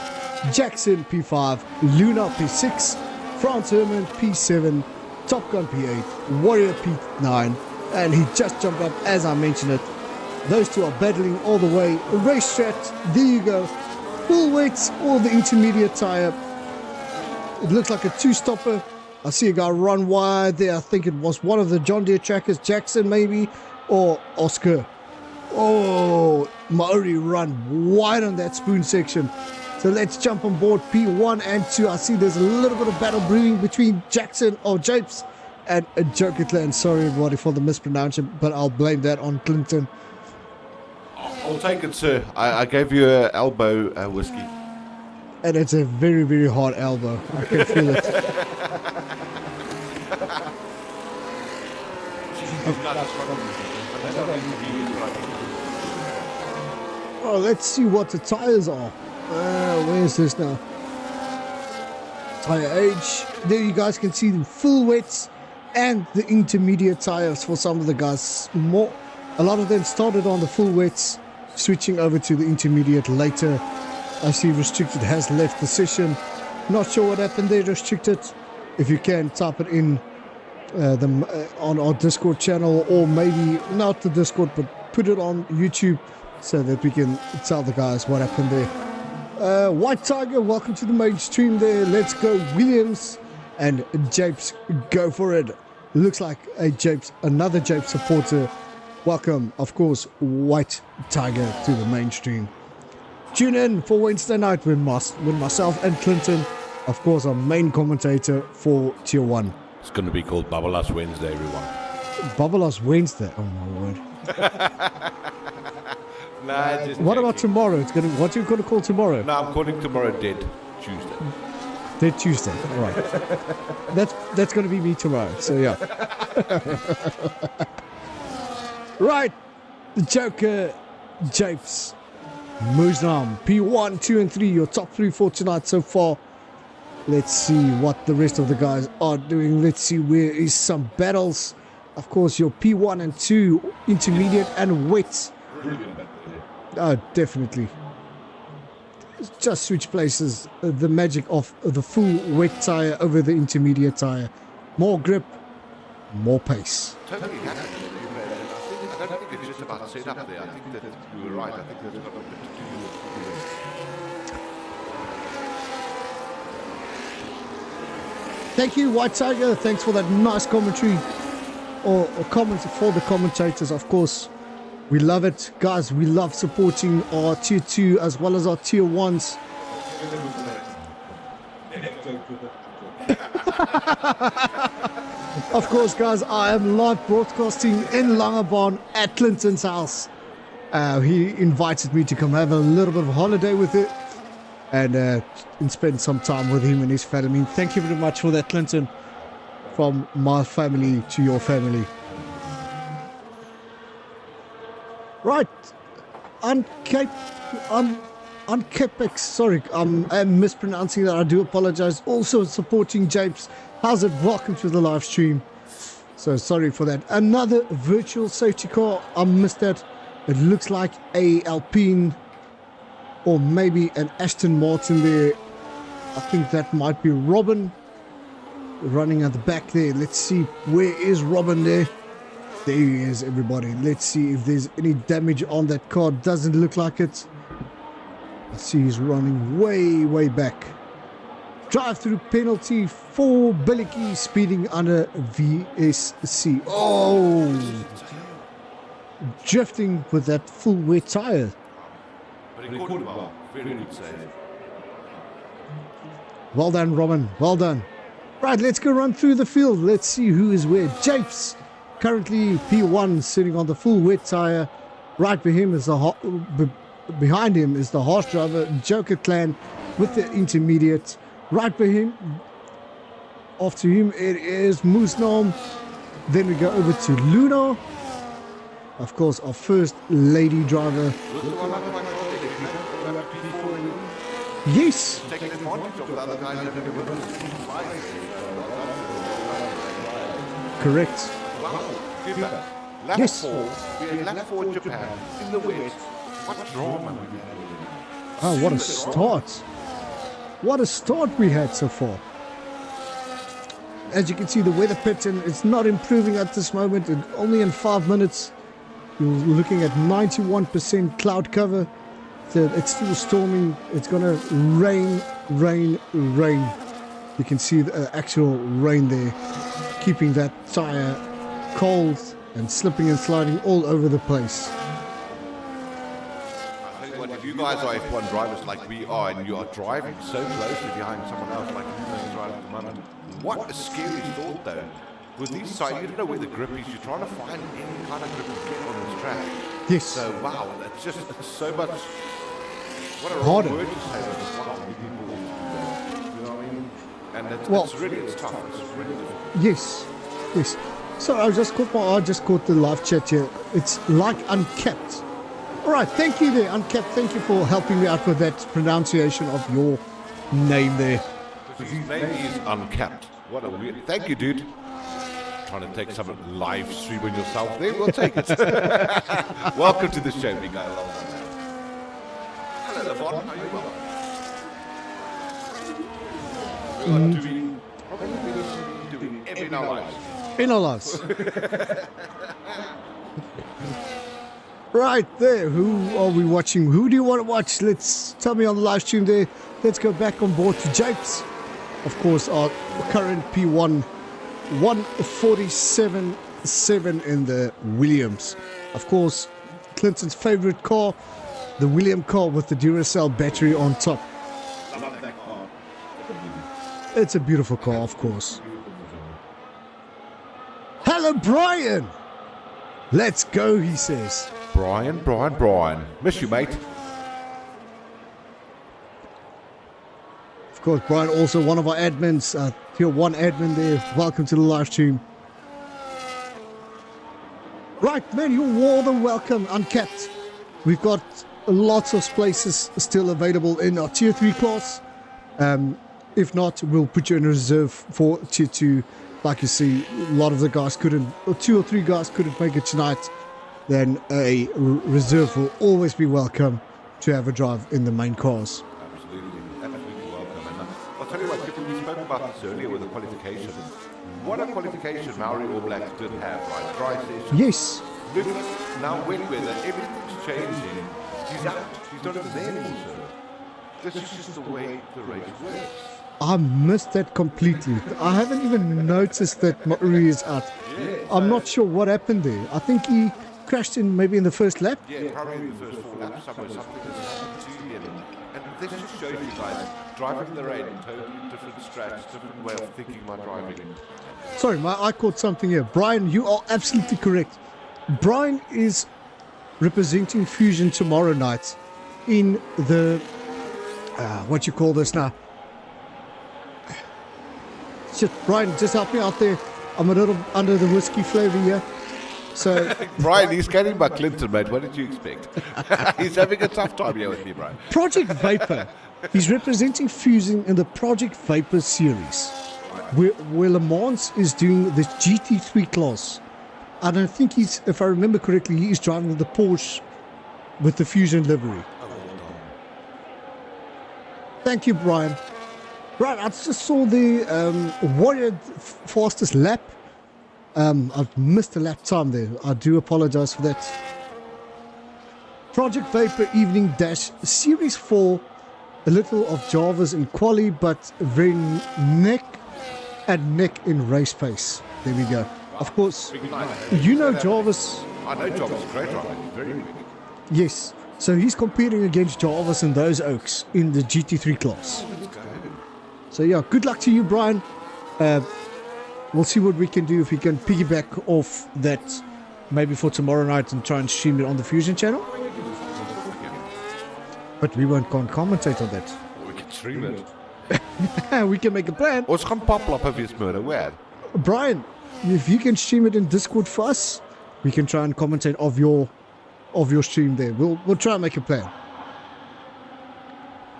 Jackson P5. Luna P6. France Herman P7. Top Gun P8. Warrior P9. And he just jumped up as I mentioned it. Those two are battling all the way. Race strat, there you go. Full weights or the intermediate tire. It looks like a two-stopper. I see a guy run wide there. I think it was one of the John Deere trackers, Jackson maybe, or Oscar. Oh, Maori run wide on that spoon section. So let's jump on board P1 and 2. I see there's a little bit of battle brewing between Jackson or Japes and Joker Clan. Sorry everybody for the mispronunciation, but I'll blame that on Clinton. I'll take it, sir. I gave you an elbow whiskey. And it's a very, very hard elbow. I can feel it. Oh, let's see what the tires are. Where's this now? Tire age. There you guys can see the full wets and the intermediate tires for some of the guys. A lot of them started on the full wets, switching over to the intermediate later. I see Restricted has left the session. Not sure what happened there, Restricted. If you can, type it in on our Discord channel, or maybe not the Discord, but put it on YouTube so that we can tell the guys what happened there. White Tiger, welcome to the mainstream there. Let's go, Williams and Japes, go for it. Looks like another Japes supporter. Welcome, of course, White Tiger to the mainstream. Tune in for Wednesday night when myself and Clinton, of course, our main commentator for Tier 1. It's going to be called Bubble Us Wednesday, everyone. Bubble Us Wednesday, oh my word. Nah, just What about joking. tomorrow? What are you going to call tomorrow? No, I'm calling tomorrow Dead Tuesday. Dead Tuesday, all right. That's going to be me tomorrow, so yeah. Right, the Joker, Japes, Musnam, P1, 2 and 3, your top 3 for tonight so far. Let's see what the rest of the guys are doing. Let's see where is some battles. Of course, your P1 and 2, intermediate and wet. Oh, definitely. Just switch places. The magic of the full wet tire over the intermediate tire. More grip, more pace. Totally happy. I don't think it's just about set up there. I think that you were right. I think there's got a bit to do with Thank you, White Tiger. Thanks for that nice commentary or comments for the commentators. Of course, we love it. Guys, we love supporting our Tier 2 as well as our Tier 1s. Of course, guys, I am live broadcasting in Langebaan at Clinton's house. He invited me to come have a little bit of a holiday with it and spend some time with him and his family. Thank you very much for that, Clinton. From my family to your family. Right. Uncapex. Sorry, I'm mispronouncing that. I do apologize. Also supporting Japes. How's it? Welcome to the live stream. So sorry for that. Another virtual safety car. I missed that. It looks like a Alpine or maybe an Aston Martin there. I think that might be Robin running at the back there. Let's see, where is Robin there? There he is, everybody. Let's see if there's any damage on that car. Doesn't look like it. I see he's running way back. Drive-through penalty for Billicky speeding under VSC. Oh! Drifting with that full wet tire. But he caught him well. Very good save. Well done, Robin. Well done. Right, let's go run through the field. Let's see who is where. Japes, currently P1, sitting on the full wet tire. Right behind him is the harsh driver, Joker Clan, with the intermediate. Right behind, after him, it is Moosnom. Then we go over to Luna. Of course, our first lady driver. Yes. Taking advantage of the other guys having a bit of Correct. wow. Super. Lap Yes. 4. We had lap 4 in Japan. In the wet. What drama we had. Oh, what a start. What a start we had so far. As you can see, the weather pattern is not improving at this moment. And only in 5 minutes, you're looking at 91% cloud cover. So it's still storming. It's going to rain. You can see the actual rain there, keeping that tire cold and slipping and sliding all over the place. If you guys are F1 drivers like we are and you are driving so closely behind someone else like you guys right at the moment, what a scary thought though. With these sides, you don't know where the grip is. You're trying to find any kind of grip to get on this track. Yes. So wow, that's just so much. What a wrong Harder. word to say, but it's what people do. You know what I mean? And it's tough. It's really difficult. Yes. So I just caught the live chat here. It's like Uncapped. All right, thank you there, Uncapped. Thank you for helping me out with that pronunciation of your name there. His name is Uncapped. What a weird. Thank you, dude. Trying to take some live stream on yourself there. We'll take it. Welcome to the show, big guy. Hello, Levon. How are you? We are doing every in our lives. In our lives. Right there, who are we watching? Who do you want to watch? Let's tell me on the live stream there. Let's go back on board to Japes. Of course, our current P1 147.7 in the Williams. Of course, Clinton's favorite car, the William car with the Duracell battery on top. I love that car. It's a beautiful car, of course. Hello, Brian. Let's go, he says. Brian. Miss you, mate. Of course, Brian, also one of our admins. Tier 1 admin there. Welcome to the live stream. Right, man, you're more than welcome, Uncapped. We've got lots of places still available in our Tier 3 class. If not, we'll put you in reserve for Tier 2. Like you see, a lot of the guys couldn't, or 2 or 3 guys couldn't make it tonight. Then a reserve will always be welcome to have a drive in the main cars. Absolutely welcome. And I'll tell you what, we spoke about this earlier with the qualification. What a qualification Maori All Blacks did have, right? Dry session. Yes. Look, now wet weather, everything's changing. He's out. He's not even there anymore, sir. This is just the way the race works. I missed that completely. I haven't even noticed that Mauri is out. I'm not sure what happened there. I think he crashed in maybe in the first lap. Yeah, probably in the first 4 laps, something has happened to him. And this just shows you guys, driving in the rain, totally different strats, different way of thinking about driving. Sorry, I caught something here. Brian, you are absolutely correct. Brian is representing Fusion tomorrow night in the, what you call this now? Shit, Brian, just help me out there. I'm a little under the whiskey flavor here. So Brian, he's getting by Clinton, mate. What did you expect? He's having a tough time here with me, Brian. Project Vapor. He's representing Fusing in the Project Vapor series, where Le Mans is doing the GT3 class. I don't think if I remember correctly, he is driving the Porsche with the Fusion livery. Thank you, Brian. Right, I just saw the Warrior fastest lap. I've missed a lap time there. I do apologize for that. Project Vapor Evening Dash Series 4. A little of Jarvis in quali, but very neck and neck in race pace. There we go. Of course, you know Jarvis. I know Jarvis, great driver. Very good. Yes. So he's competing against Jarvis and those Oaks in the GT3 class. So yeah, good luck to you, Brian. We'll see what we can do if we can piggyback off that maybe for tomorrow night and try and stream it on the Fusion channel. But we can't commentate on that. We can stream it. We can make a plan. Ons gaan paplap of his murder. Where? Brian, if you can stream it in Discord for us, we can try and commentate of your stream there. We'll try and make a plan.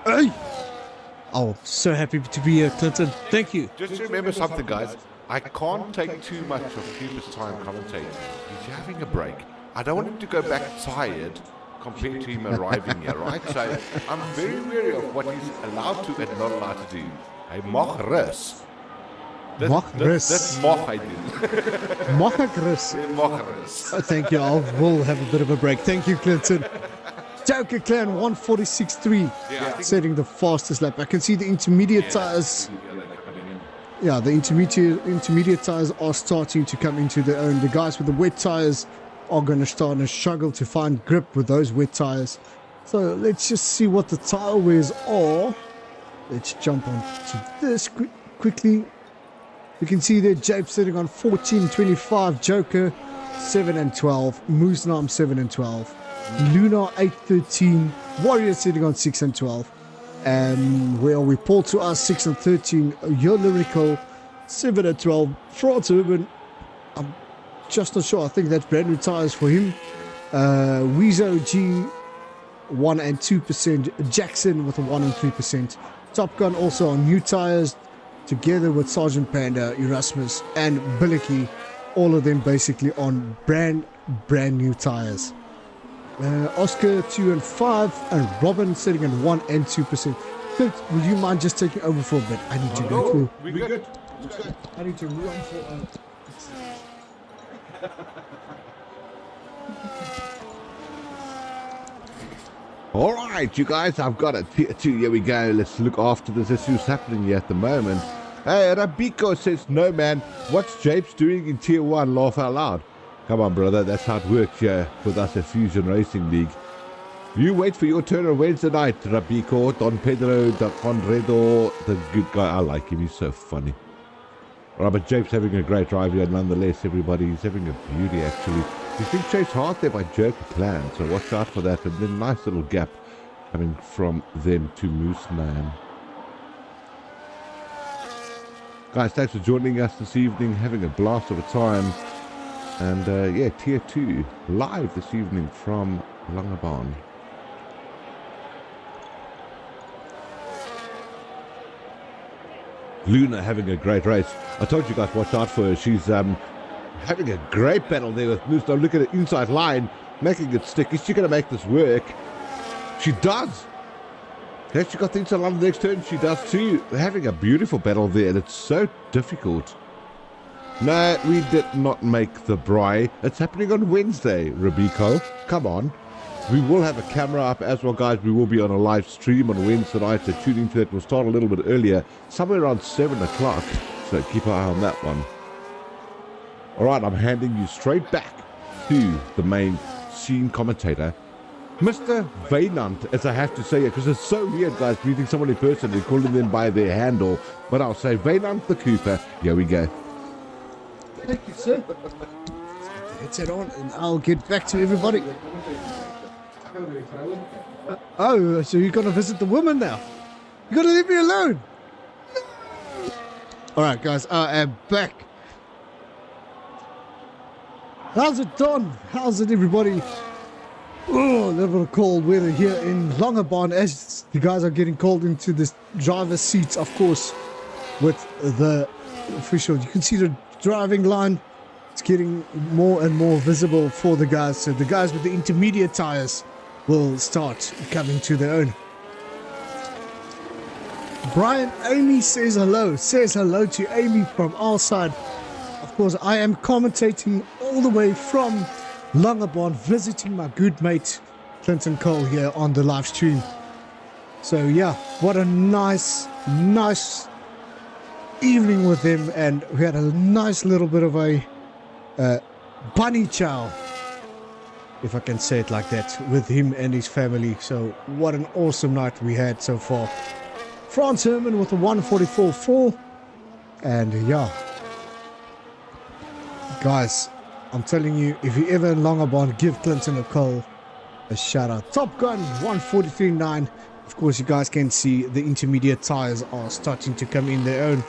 Hey! Oh, so happy to be here, Clinton. Thank you. Just remember something, guys. I can't take too much of Cooper's time commentating. He's having a break. I don't want him to go back tired compared to him arriving here, right? So I'm very wary of what he's allowed to and not allowed to do. Hy mag rus. Mag rus. Dit mag hy doen. Mag ek rus? Dit mag rus. Thank you. We'll have a bit of a break. Thank you, Clinton. Joker Clan 146.3 setting the fastest lap. I can see the intermediate tires. Yeah, the intermediate tires are starting to come into their own. The guys with the wet tires are going to start to struggle to find grip with those wet tires. So let's just see what the tire wears are. Let's jump on to this quickly. You can see there Jape sitting on 14.25, Joker 7 and 12, Moosnam 7 and 12, Lunar 8.13, Warrior sitting on 6 and 12. And where are we? Paul to us 6 and 13, Your Lyrical 7 and 12, France Urban. I'm just not sure. I think that's brand new tires for him. Weezo G 1 and 2%, Jackson with a 1 and 3%. Top Gun also on new tires, together with Sergeant Panda, Erasmus, and Billicky. All of them basically on brand new tires. Oscar 2 and 5, and Robin sitting at 1 and 2%. Kurt, would you mind just taking over for a bit? I need to go through. We good. I need to run for All right, you guys, I've got a tier 2. Here we go. Let's look after this issues happening here at the moment. Hey, Rabiko says, no, man. What's Japes doing in tier 1? Laugh out loud. Come on, brother. That's how it works here with us at Fusion Racing League. You wait for your turn on Wednesday night, Rabiko. Don Pedro, Don Conredo, the good guy. I like him. He's so funny. Robert Japes having a great drive here nonetheless. Everybody, he's having a beauty, actually. He's been chased hard there by Joker Clan, so watch out for that. And then nice little gap coming from them to Moose Man. Guys, thanks for joining us this evening. Having a blast of a time. And yeah, tier 2 live this evening from Langebaan. Luna having a great race. I told you guys watch out for her. She's having a great battle there with Moose. Now look at the inside line, making it stick. Is she going to make this work? She does. Has she got the inside line the next turn? She does too. They're having a beautiful battle there, and it's so difficult. No, we did not make the braai. It's happening on Wednesday, Rabiko. Come on. We will have a camera up as well, guys. We will be on a live stream on Wednesday night, so tune into it. We'll start a little bit earlier, somewhere around 7 o'clock. So keep an eye on that one. All right, I'm handing you straight back to the main scene commentator, Mr. Vainant, as I have to say it, because it's so weird, guys, meeting someone in person and calling them by their handle. But I'll say Vainant the Cooper. Here we go. Thank you, sir. Let's head on and I'll get back to everybody. Oh, so you're going to visit the woman now? You're going to leave me alone? No. All right, guys, I am back. How's it, Don? How's it, everybody? Oh, a little bit of cold weather here in Langebaan as the guys are getting called into the driver's seats, of course, with the official. You can see the driving line. It's getting more and more visible for the guys. So the guys with the intermediate tires will start coming to their own. Brian Amy says hello. Says hello to Amy from our side. Of course, I am commentating all the way from Langebaan, visiting my good mate Clinton Cole here on the live stream. So yeah, what a nice evening with him, and we had a nice little bit of a bunny chow, if I can say it like that, with him and his family. So what an awesome night we had so far. Franz Herman with a 144.4, and yeah, guys, I'm telling you, if you're ever in Langebaan, give Clinton a call, a shout out. Top Gun 143.9. Of course, you guys can see the intermediate tires are starting to come in their own.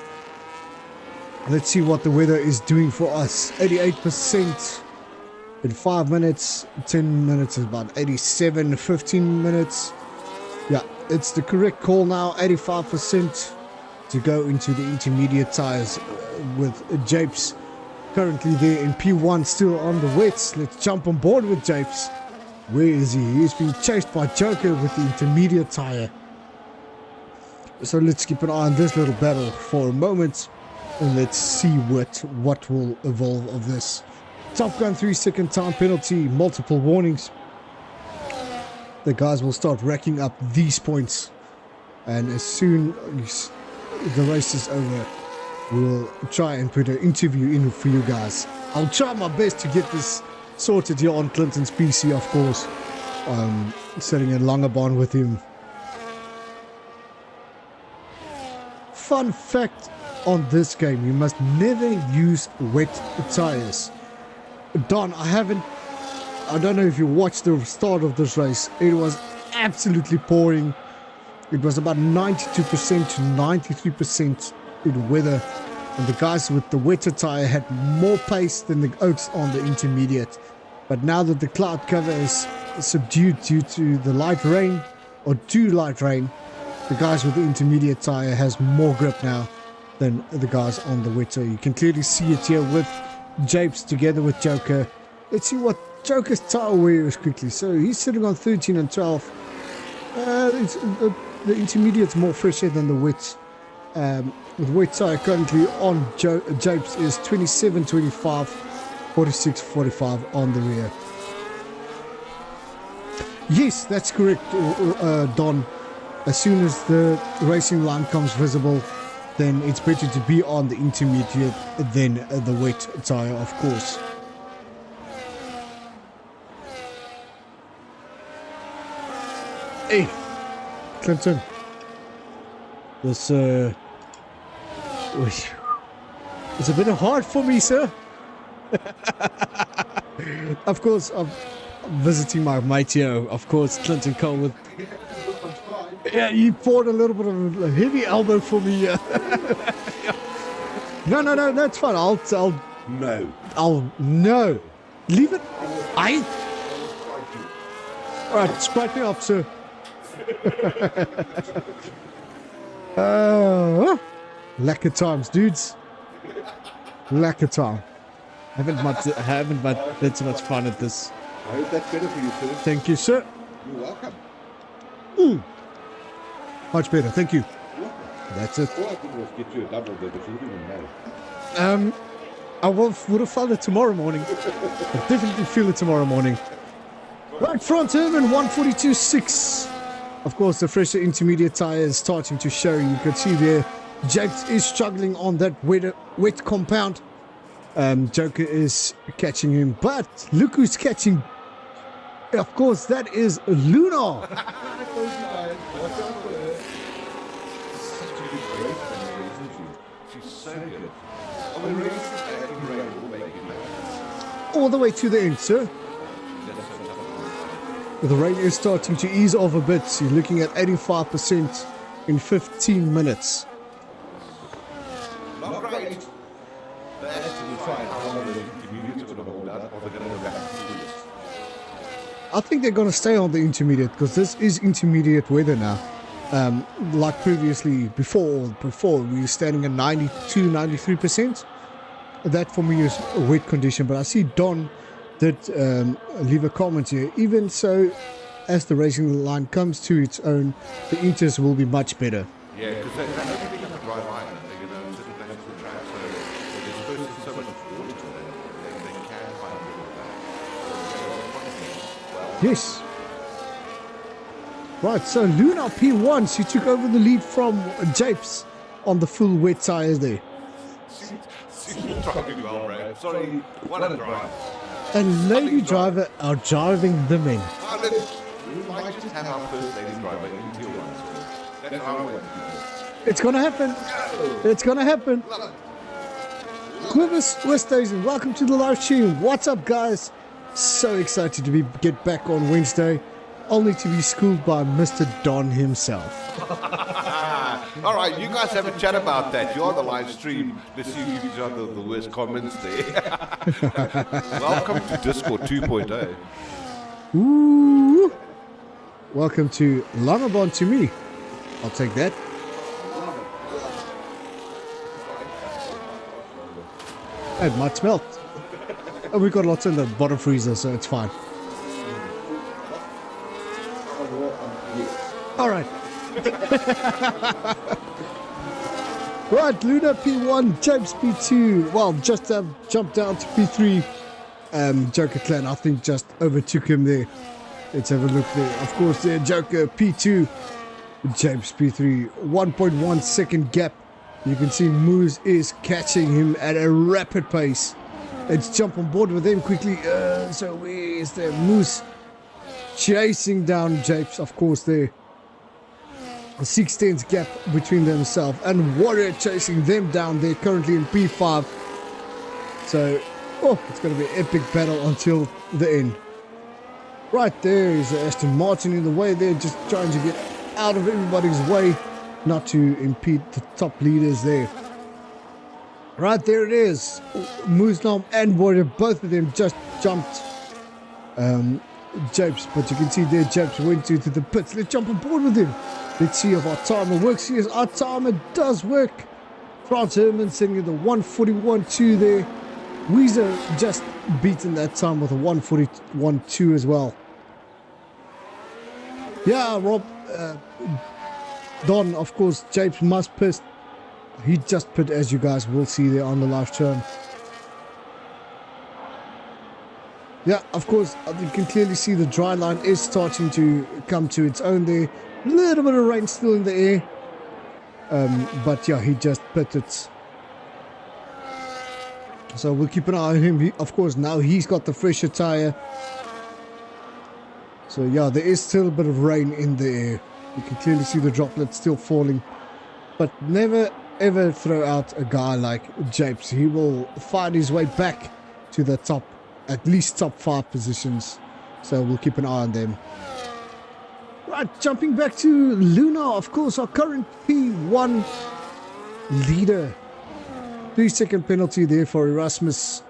Let's see what the weather is doing for us. 88% in 5 minutes. 10 minutes is about 87. 15 minutes. Yeah, it's the correct call now. 85% to go into the intermediate tires with Japes currently there in P1, still on the wets. Let's jump on board with Japes. Where is he? He's being chased by Joker with the intermediate tire. So let's keep an eye on this little battle for a moment, and let's see what will evolve of this. Top Gun 3-second time penalty, multiple warnings. The guys will start racking up these points, and as soon as the race is over, we'll try and put an interview in for you guys. I'll try my best to get this sorted here on Clinton's PC, of course. Sitting in Langebaan with him. Fun fact on this game, you must never use wet tires. Don, I don't know if you watched the start of this race. It was absolutely pouring. It was about 92% to 93% in weather, and the guys with the wetter tire had more pace than the oaks on the intermediate. But now that the cloud cover is subdued due to the light rain, or too light rain, the guys with the intermediate tire has more grip now than the guys on the wetter. You can clearly see it here with Japes together with Joker. Let's see what Joker's tire wear is quickly. So he's sitting on 13 and 12. The intermediate's more fresher than the wet. With wet tire currently on Japes is 27.25, 46.45 on the rear. Yes, that's correct, Don. As soon as the racing line comes visible, then it's better to be on the intermediate than the wet tire, of course. Hey, Clinton. This it's a bit hard for me, sir. Of course, I'm visiting my mate here. Of course, Clinton Cole with. Yeah, he poured a little bit of a heavy elbow for me. No, that's fine. No. Leave it. All right, sprite me up, sir. Lack of times, dudes. Lack of time. I haven't had so much fun at this. I hope that's better for you, sir. Thank you, sir. You're welcome. Much better, thank you. That's it. All I did was get you a double there, but you didn't even know. I would have felt it tomorrow morning. I definitely feel it tomorrow morning. Right front Herman, 142.6. Of course, the fresher intermediate tire is starting to show. You can see there, Jakes is struggling on that wet compound. Joker is catching him, but look who's catching. Of course, that is Luna. She's so good. All the way to the end, sir. The rain is starting to ease off a bit. You're looking at 85% in 15 minutes. Not great. That's to decide how long the intermediates are going to hold out, or they're going to go back to the list. I think they're going to stay on the intermediate because this is intermediate weather now. Like previously, before we were standing at 92, 93%. That for me is a wet condition, but I see Don did leave a comment here. Even so, as the racing line comes to its own, the inters will be much better. Yeah, because they're only going to drive iron, you know, certain places of the track, so there's supposed to be so much water to them, they can find a little of that. Yes. Right, so Luna P1, she took over the lead from Japes on the full wet tires there. She's driving well, bro. Sorry, what a drive. And lady driver are driving them in. We might just have our first lady driver in Tier 1, so that's how I want to do. It's gonna happen. It's gonna happen. Quivers Swiss Station, welcome to the live stream. What's up, guys? So excited to get back on Wednesday, only to be schooled by Mr. Don himself. All right, you guys have a chat about that. You're on the live stream. Let's see who gives you the worst comments there. Welcome to Discord 2.0. Ooh. Welcome to Langebaan to me. I'll take that. It might smell. And we've got lots in the bottom freezer, so it's fine. All right. Right, Luna P1, James P2. Well, just jumped down to P3. Joker Clan, I think, just overtook him there. Let's have a look there. Of course, there, Joker P2, James P3, 1.1 second gap. You can see Moose is catching him at a rapid pace. Let's jump on board with him quickly. So where is the Moose chasing down Japes? Of course, there. A 6/10 gap between themselves, and Warrior chasing them down. They're currently in P5. So, it's going to be an epic battle until the end. Right there is Aston Martin in the way there, just trying to get out of everybody's way, not to impede the top leaders there. Right there it is. Muslim and Warrior, both of them just jumped Japes, but you can see there Japes went to the pits. Let's jump on board with him. Let's see if our timer works. Yes, our timer does work. France Herman sitting in the 141.2 there. Weezer just beaten that time with a 141.2 as well. Yeah, Rob, Don, of course, Japes must pit. He just pit, as you guys will see there on the live stream. Yeah, of course, you can clearly see the dry line is starting to come to its own there. A little bit of rain still in the air. But yeah, he just pitted. So we'll keep an eye on him. Of course, now he's got the fresher tire. So yeah, there is still a bit of rain in the air. You can clearly see the droplets still falling. But never ever throw out a guy like Japes. He will find his way back to the top, at least top 5 positions. So we'll keep an eye on them. Right, jumping back to Luna, of course, our current P1 leader. 3-second penalty there for Erasmus.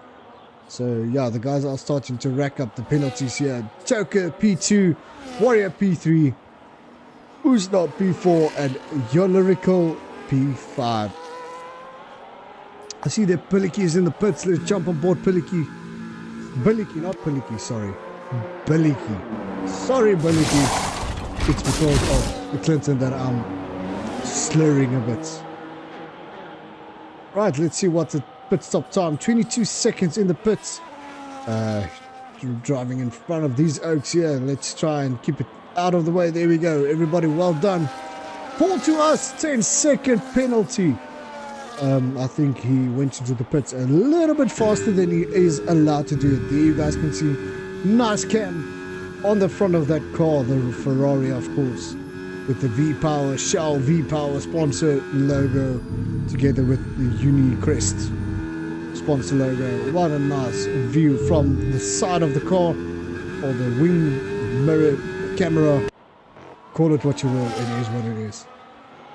So yeah, the guys are starting to rack up the penalties here. Joker P2, Warrior P3, Usna P4, and Yolerical P5. I see that Piliki is in the pits. Let's jump on board Piliki. Biliki, not Piliki, sorry. Biliki. Sorry, Biliki. It's because of the Clinton that I'm slurring a bit. Right, let's see what the pit stop time. 22 seconds in the pits. Driving in front of these oaks here. Let's try and keep it out of the way. There we go. Everybody, well done. Fall to us. 10-second penalty. I think he went into the pits a little bit faster than he is allowed to do it. There you guys can see. Nice cam on the front of that car, the Ferrari, of course, with the V-Power, Shell V-Power sponsor logo, together with the Uni Crest sponsor logo. What a nice view from the side of the car, or the wing mirror camera. Call it what you will, it is what it is.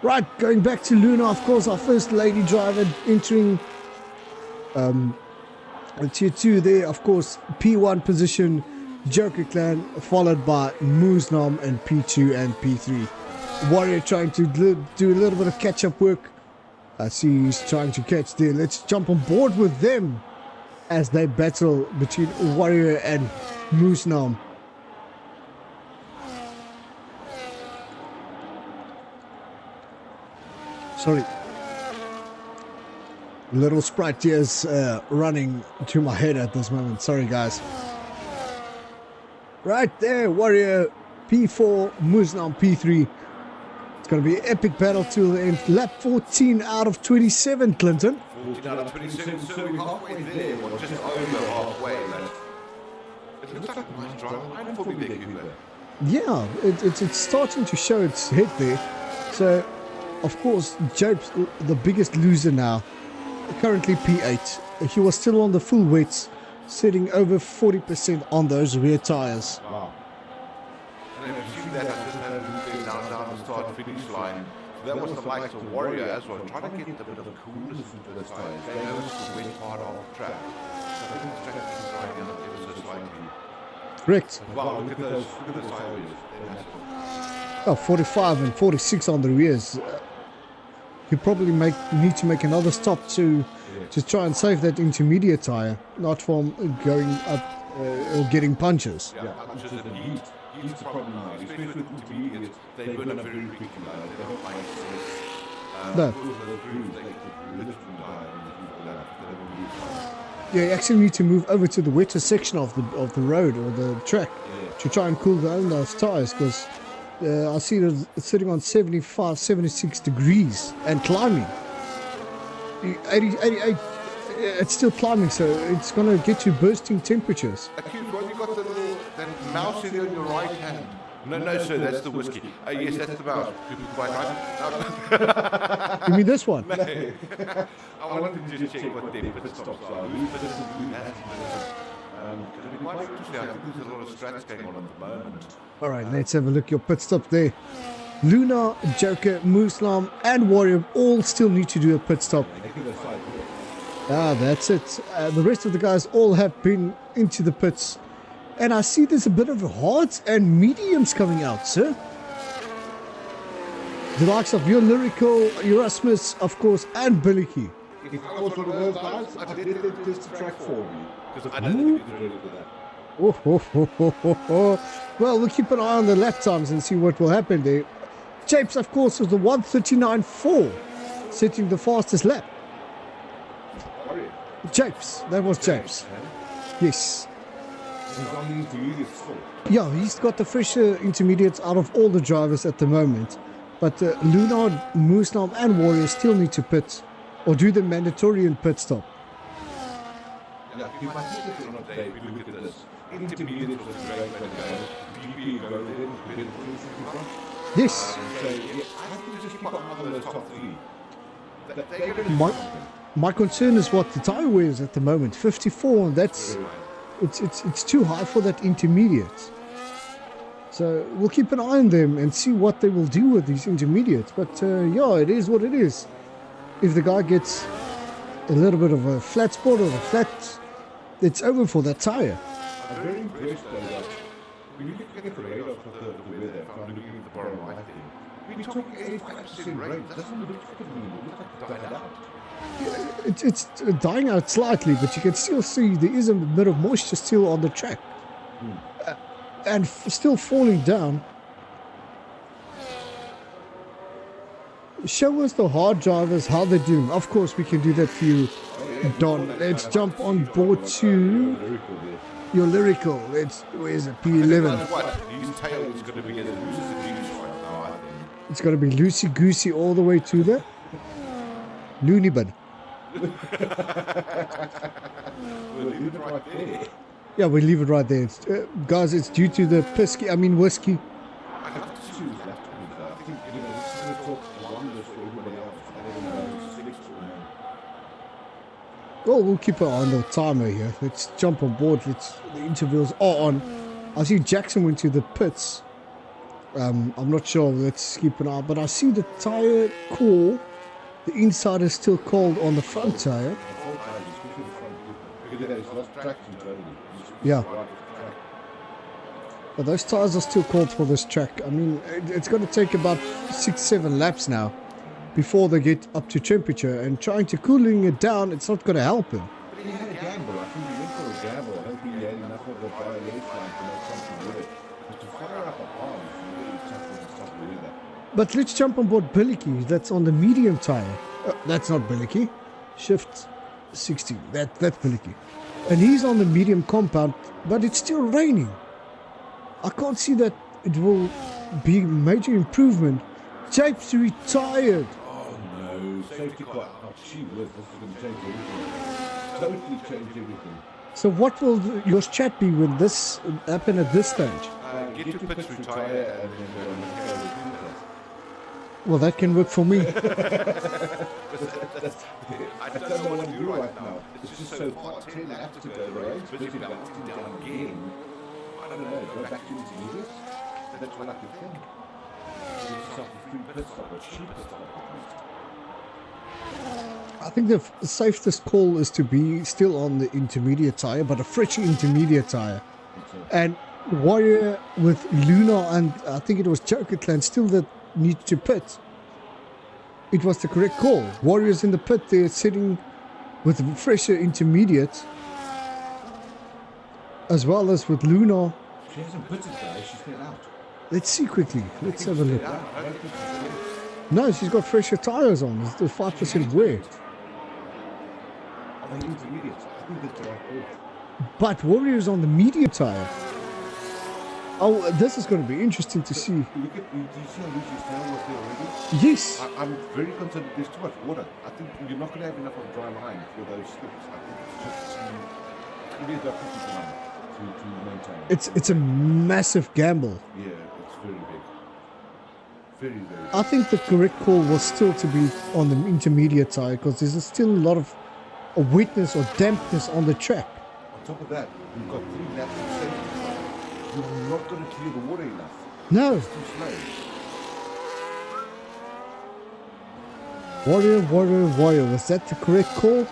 Right, going back to Luna, of course, our first lady driver entering Tier 2 there, of course, P1 position, Joker Clan, followed by Moosnam and P2 and P3. Warrior trying to do a little bit of catch-up work. I see he's trying to catch there. Let's jump on board with them as they battle between Warrior and Moosnam. Sorry. Little sprite tears running to my head at this moment. Sorry, guys. Right there, Warrior P4, Moosnam P3. It's going to be an epic battle till the end. Lap 14 out of 27, Clinton. 14 out of 27, so we're halfway there, or just over halfway. It looks like a nice drive line for me there, Hugo. Yeah, it's starting to show its head there. So, of course, Jope's the biggest loser now. Currently P8. He was still on the full weights, sitting over 40% on those rear tires. Wow. And if you see that, I just had a look there down the start finish line. That was the likes of Warrior as well, trying to get a bit of coolness into those tires. They know it's the wet part of the track. So I think the track is driving up ever so slightly. Correct. Wow, look at those tires. They're massive. Oh, 45 and 46 on the rears. You probably need to make another stop to try and save that intermediate tire, not from going up or getting punches. Yeah, punches and heat. Heat's the problem now, especially with intermediates. They burn up very quickly. They don't like stress. No. Yeah, you actually need to move over to the wetter section of the road or the track to try and cool down those tires, because I see it sitting on 75, 76 degrees and climbing. 88, it's still climbing, so it's going to get to bursting temperatures. Well, you got the little that mouse in your right hand. No, sir, that's the whiskey. Yes, that's the mouse. Quite right. You mean this one? No. I wanted to just check what their pit stops are. Who's pit and who has pit. Because it'd be quite interesting. I think there's a lot of strats going on at the moment. All right, let's have a look at your pit stop there. Luna, Joker, Moosnam, and Warrior all still need to do a pit stop. Ah, that's it. The rest of the guys all have been into the pits. And I see there's a bit of hards and mediums coming out, sir. The likes of your Lyrical, Erasmus, of course, and Billy Key. If I was one of those guys, I did the test track for me. Because I don't think he's ready for that. Well, we'll keep an eye on the lap times and see what will happen there. Japes, of course, was the 1:39.4, setting the fastest lap. Japes, that was Japes. Yes. He's on the intermediate still. Yeah, he's got the fresher intermediates out of all the drivers at the moment. But Lunard, Moosnam, and Warrior still need to pit or do the mandatory pit stop. Yeah, if I think it's on a day, we look at this. Intermediate was a great way to go. BP go there, Yes. So, yeah, I think we just keep up on those top three. They're going to My concern is what the tire wear is at the moment. 54, and that's it's too high for that intermediate. So we'll keep an eye on them and see what they will do with these intermediates. But yeah, it is what it is. If the guy gets a little bit of a flat spot or a flat, it's over for that tire. I'm very impressed though that when you look at the radar for the weather, if I'm looking at the bottom right there, we're talking 85% rain. It doesn't look like it looks like it died out. It's dying out slightly, but you can still see there is a bit of moisture still on the track. And still falling down. Show us the hard drivers how they're doing. Of course, we can do that for you, Don. Let's jump on board to your Lyrical. Where's it? P11. His tail is going to be as loose as it is right now, I think. It's going to be loosey goosey all the way to the loony bin. We'll leave it right there. Yeah, we leave it right there. It's, guys, it's due to the whiskey. I have to see who's left with that. I think, this is going to talk wonders for everybody else. I don't know, 6 or Well, we'll keep an eye on the timer here. Let's jump on board. The intervals are on. I see Jackson went to the pits. I'm not sure. Let's keep an eye. But I see the tire core. The inside is still cold on the front tire. Look at that, it's lost traction totally. Yeah. Right off the track. But those tires are still called for this track. I mean, it's going to take about 6-7 laps now before they get up to temperature, and trying to cooling it down, it's not going to help him. But he had a gamble. I think he went for a gamble. I don't think he had enough of the violation to make something with it. But to fire up a palm is really tough with the stuff with that. But let's jump on board Billicky. That's on the medium tire. That's not Billicky. Shift 16. That's Billicky. And he's on the medium compound, but it's still raining. I can't see that it will be major improvement. Japes retired. Oh no, safety car. Oh, gee whiz, this is going to change everything. Totally change everything. So what will your chat be when this happen at this stage? Get to pits, retire, and then Well, that can work for me. I don't know what to do right now. It's just so hot. 10 laps to go, right? Busy bouncing down again. I don't know, go back to intermediates? That's what I could think. Give yourself a free pit stop or cheap pit stop at least. I think the safest call is to be still on the intermediate tire, but a fresh intermediate tire. And Warrior with Luna and I think it was Jokerclan still that need to pit. It was the correct call. Warriors in the pit, they're sitting with a fresher intermediate, as well as with Luna. She hasn't pitted though, she's still out. Let's see quickly. Let's have a look. I don't think she's finished. No, she's got fresher tires on. It's the 5% wear. Are they intermediates? I think that's what I thought. But Warriors on the medium tire. Oh, this is going to be interesting to see. Look at, do you see how loose his tail was there already? Yes. I'm very concerned there's too much water. I think you're not going to have enough of dry line for those slips. I think it's just really about 50 to maintain. It's a massive gamble. Yeah, it's very big. Very, very big. I think the correct call was still to be on the intermediate tire because there's still a lot of wetness or dampness on the track. On top of that, we've got 3 laps of safety car. You're not going to clear the water enough. No. It's too slow. Warrior. Was that the correct call?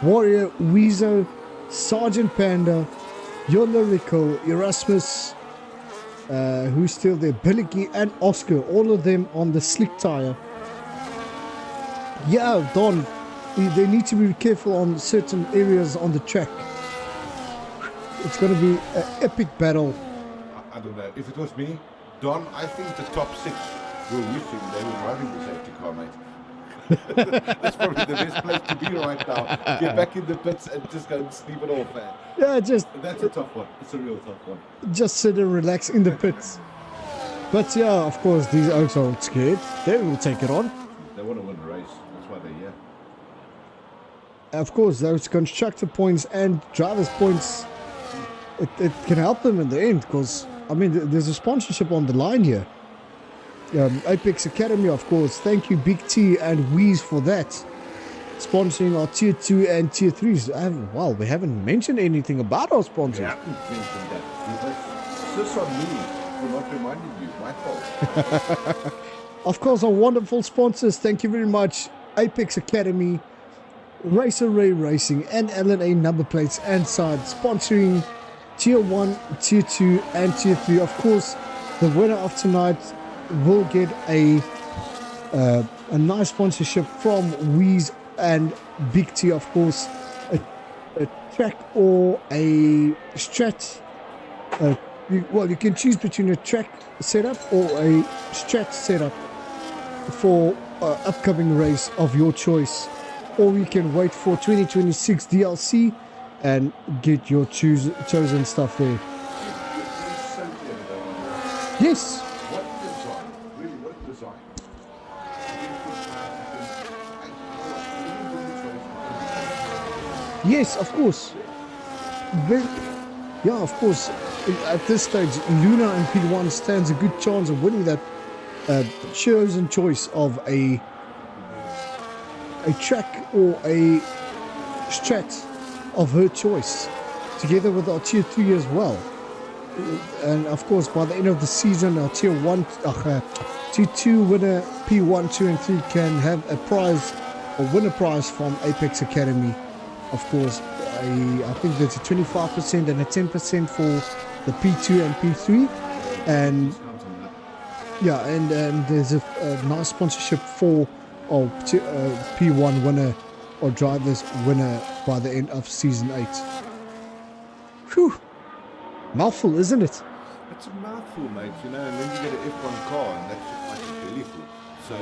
Warrior, Weezo, Sergeant Panda, Your Lyrical, Erasmus, who's still there, Billicky and Oscar, all of them on the slick tire. Yeah, Don, they need to be careful on certain areas on the track. It's going to be an epic battle. I don't know. If it was me, Don, I think the top 6 were wishing they were driving the safety car, mate. That's probably the best place to be right now. Get back in the pits and just go and sleep it off, man. Yeah, That's a tough one. It's a real tough one. just sit and relax in the pits. But yeah, of course, these oaks aren't scared. They will take it on. They want to win the race. That's why they're here. Of course, those constructor points and drivers points, it can help them in the end because, I mean, there's a sponsorship on the line here. Apex Academy, of course. Thank you, Big T and Wheeze, for that. Sponsoring our Tier 2 and Tier 3s. Wow, we haven't mentioned anything about our sponsors. I haven't mentioned that. It's just on me for not reminding you. My fault. Of course, our wonderful sponsors. Thank you very much. Apex Academy, Racer Ray Racing, and LNA number plates and sides. Sponsoring Tier 1, Tier 2, and Tier 3. Of course, the winner of tonight will get a nice sponsorship from Wheeze and Big T, of course, a track or a strat. You can choose between a track setup or a strat setup for upcoming race of your choice, or you can wait for 2026 DLC and get your chosen stuff there. Yes. What design? Really, what design? Yes, of course. Yeah, of course. At this stage, Luna and P1 stands a good chance of winning that chosen choice of a track or a strat of her choice, together with our Tier 3 as well. And of course, by the end of the season, our Tier 2 winner, P1, 2 and 3 can have a prize or win a prize from Apex Academy. Of course, I think there's a 25% and a 10% for the P2 and P3. And Discounts on that. yeah, and there's a nice sponsorship for P1 winner or drivers winner by the end of season 8. Whew. Mouthful, isn't it? It's a mouthful, mate, you know, and then you get an F1 car, and that's just like a belly full. So,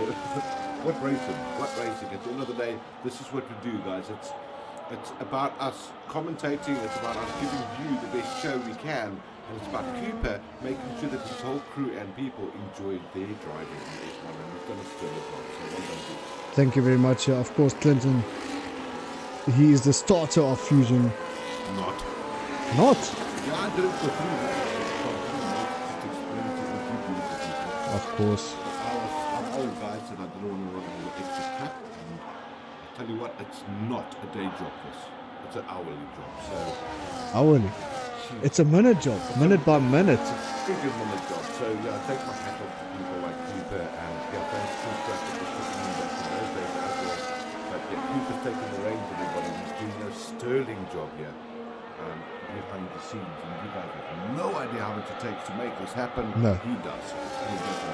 what racing? What racing? At the end of the day, this is what we do, guys. It's about us commentating, it's about us giving you the best show we can, and it's about Cooper making sure that his whole crew and people enjoy their driving in F1, and we've done a stellar job, so well done to you. Thank you very much. Of course, Clinton, he is the starter of Fusion. Not. Not? Yeah, I did it for 3 months. Just to explain it to the people. Of course. I'm old, guys, and I didn't want to run all the extra crap. And I tell you what, it's not a day job, this. It's an hourly job. So, Hourly. It's a minute job, minute by minute. figure on the job. So, yeah, I take my hat off to people like Cooper, and yeah, thanks to Cooper for putting me back in those days as well. But yeah, Cooper's taking the reins, everybody. He's doing a sterling job here. Behind the scenes, and you guys have no idea how much it takes to make this happen. No. He does. He does a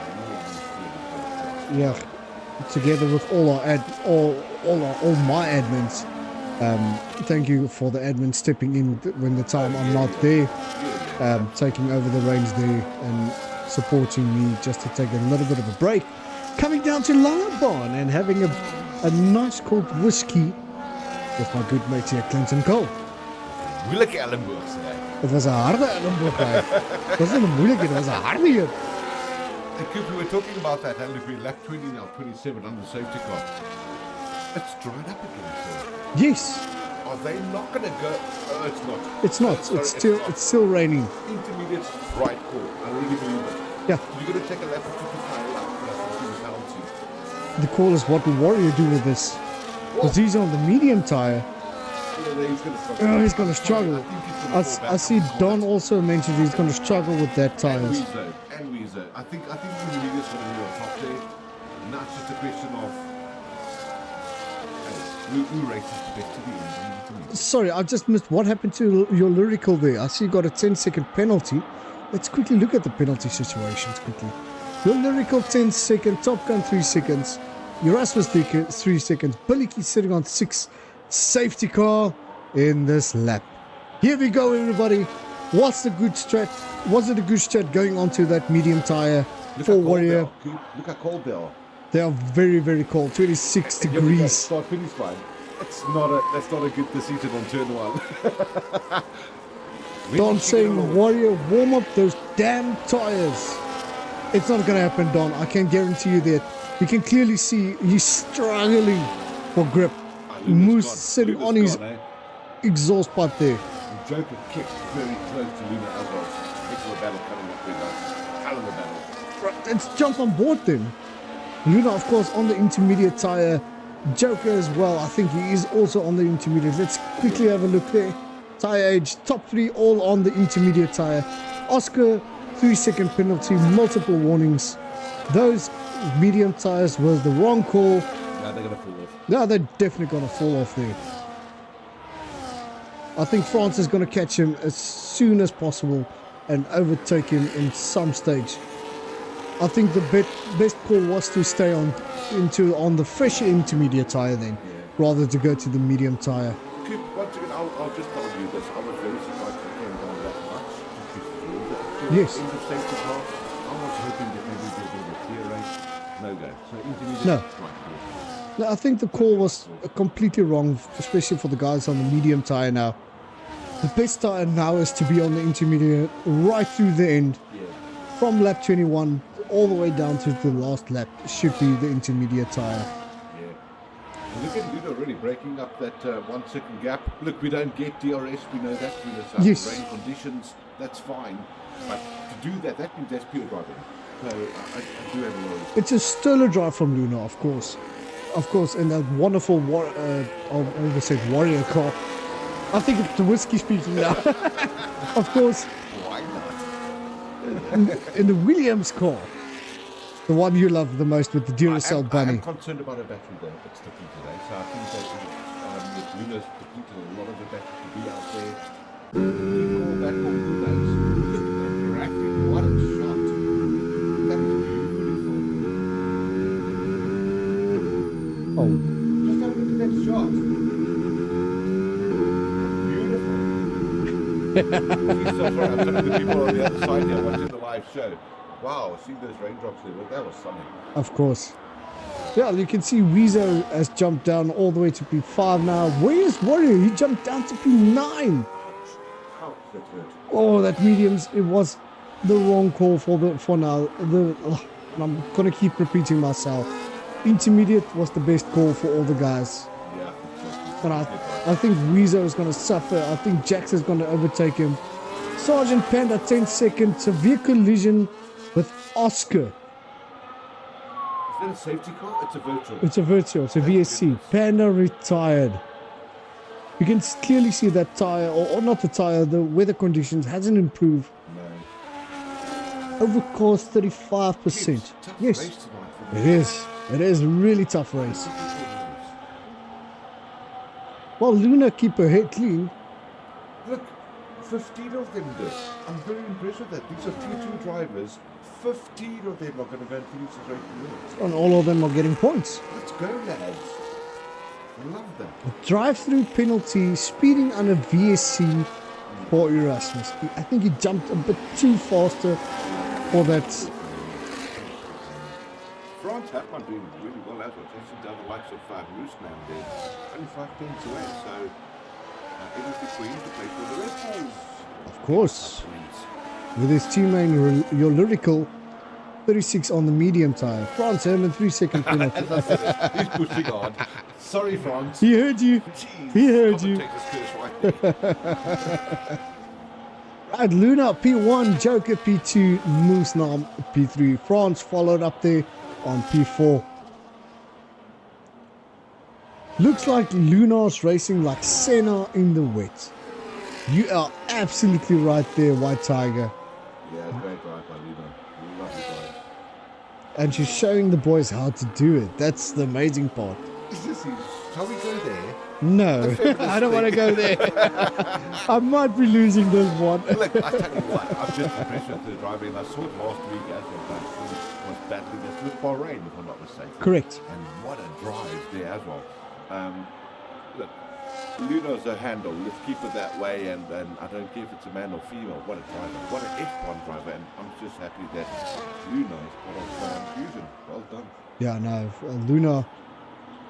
really Yeah, together with all my admins. Thank you for the admin stepping in when the time I'm not there, taking over the reins there and supporting me just to take a little bit of a break. Coming down to Langebaan and having a nice cold whiskey with my good mate here, Clinton Cole. moeilijke Ellenboog, zei. Het was een harde Ellenboog. Het was niet een moeilijke, het was een harde hier. And Coop, we were talking about that, and we're lap 20 now, 27 on the safety car. It's dried up again, so Yes, are they not going to go? Oh, it's not. it's not. Sorry, It's still raining. Intermediate right call. I really believe it. Yeah. You're going to take a lap of 55 lap for us to see the penalty. The call is what will Warrior do with this. Because he's on the medium tire. Yeah, he's going to struggle. Oh, he's going to struggle. I think he's gonna fall back I see on Don that. also mentioned he's going to struggle with that And tires. Weezo. I think Intermediate's going to be on top there. Now it's just a question of who races the best to the end. Sorry, I just missed what happened to your lyrical there. I see you got a 10-second penalty. Let's quickly look at the penalty situations quickly. Your lyrical 10-second, Top Gun 3 seconds, Erasmus 3 seconds, Billy Key sitting on 6, safety car in this lap. Here we go, everybody. What's the good strat? Was it a good strat going onto that medium tire for Warrior? Look how cold they are. They are very, very cold, 26 Here we go, degrees. start finish line. That's not a good decision on turn 1. Don saying, Warrior, warm up those damn tires. It's not going to happen, Don. I can guarantee you that. You can clearly see he's struggling for grip. Moose sitting on his exhaust pipe there. The Joker kicked very close to Luna as well. Heck of a battle coming up there, guys. Hell of a battle. Right, let's jump on board then. Luna, of course, on the intermediate tire. Joker as well. I think he is also on the intermediate. Let's quickly have a look there. Tire age, top 3 all on the intermediate tire. Oscar, 3-second penalty, multiple warnings. Those medium tires was the wrong call. Now they're going to fall off. No, they're definitely going to fall off there. I think France is going to catch him as soon as possible and overtake him in some stage. I think the best call was to stay on the fresh intermediate tire then, rather to go to the medium tire. Coop, once again, I'll just tell you this. I was very surprised it came down that much before the actual Yes. end of safety car. I was hoping that maybe there'd be a clear race. No go. So intermediate. No. Right, No, I think the call was completely wrong, especially for the guys on the medium tire now. The best tire now is to be on the intermediate right through the end. yeah. From lap 21 all the way down to the last lap should be the intermediate tire. Yeah. And look at Ludo really breaking up that 1 second gap. Look, we don't get DRS, we know that through the Yes. rain conditions, that's fine. But to do that, that means that's pure driving. So I do have a lot of It's a stellar drive from Luna, of course. Of course, and that wonderful, I almost said warrior car. I think it's the whiskey speaking now. Of course, why not? in the Williams car. The one you love the most with the Duracell bunny. I'm concerned about a battery though. It's different today. So I think that with almost depleted a lot of the battery to be out there. Recall back on the days. Look at that graphic. What a shot. That is beautiful. Oh, Just have a look at that shot. Beautiful. So sorry, I'm telling the people on the other side here watching the live show. Wow, see those raindrops there. Well, that was something. of course. Yeah, you can see Weezo has jumped down all the way to P5 now. Where's Warrior? He jumped down to P9. Ouch, that hurt. Oh, that mediums. It was the wrong call for now. And I'm gonna keep repeating myself. Intermediate was the best call for all the guys. Yeah, But I think Weezo is going to suffer. I think Jax is going to overtake him. Sergeant Panda, 10 seconds. Severe collision with Oscar. Is that a safety car? It's a virtual. It's a virtual. It's a VSC. Panda retired. You can clearly see that tire, or not the tire, the weather conditions hasn't improved. No. Overcast 35%. Tough Yes, race tonight for it is. It is a really tough race. Well, Luna keep her head clean. Look, 15 of them did. I'm very impressed with that. These are tier 2 drivers. 15 of them are going to go and finish the race with. And all of them are getting points. Let's go, lads. Love that. Drive-through penalty, speeding under VSC for Erasmus. I think he jumped a bit too faster for that. France have been doing really well as well. They've done the likes of Roosnam there. Only 5 points away, so it is the Queen to play for the Red Bulls. Of course. With his teammate, your lyrical 36 on the medium tire. France Herman, 3-second penalty. He's pushing hard. Sorry, France. He heard you. Jeez, He heard you. commentator's curse right there. Right, Luna P1, Joker P2, Moosnam P3. France followed up there on P4. Looks like Luna's racing like Senna in the wet. You are absolutely right there, White Tiger. Yeah, great drive by Luna. Lovely drive. And she's showing the boys how to do it. That's the amazing part. Shall we go there? No, I don't want to go there. I might be losing this one. Look, I tell you what, I'm just impressed with the driving. I saw it last week as well. He was battling this with Bahrain, if I'm not mistaken. Correct. And what a drive there as well. Look, Luna's a handle. Let's keep it that way. And I don't care if it's a man or female. What a driver. What an F1 driver. And I'm just happy that Luna is part of Fusion. Well done. Yeah, no, Luna,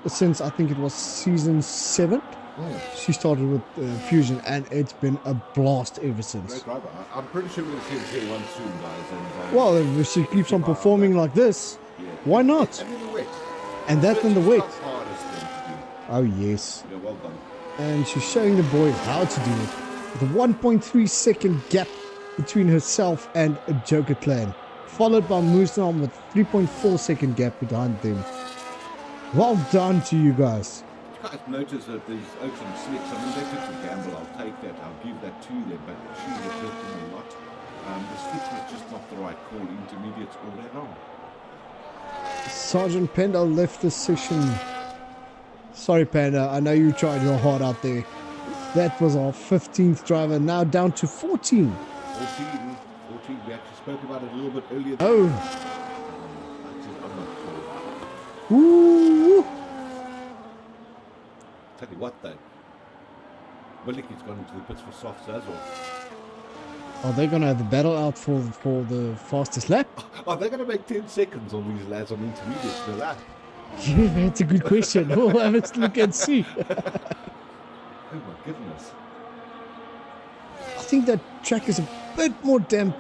since I think it was season 7, she started with Fusion, and it's been a blast ever since. Great driver. I'm pretty sure we'll see him here one soon, guys. And, Well, if she keeps on performing like this, yeah. why not? And in the wet. And that in the wet. It's the hardest thing to do. Oh, yes. Yeah, well done. And she's showing the boys how to do it. With a 1.3 second gap between herself and a Joker clan. Followed by Moosnam with 3.4 second gap behind them. Well done to you guys. You guys notice that these ocean slicks, I mean, they took a gamble. I'll take that. I'll give that to them. But she was hurt them a lot. The slicks was just not the right call. Intermediates all day long. Sergeant Panda left the session. Sorry, Panda. I know you tried your heart out there. That was our 15th driver. Now down to 14. 14. We actually spoke about it a little bit earlier. Oh. I'm not sure. Ooh. Tell you what, though. Willicky's gone into the pits for softs as well. Are they going to have the battle out for the fastest lap? Are they going to make 10 seconds on these lads on intermediates? No, that. Yeah, that's a good question. We'll have a look and see. Oh my goodness. I think that track is a bit more damp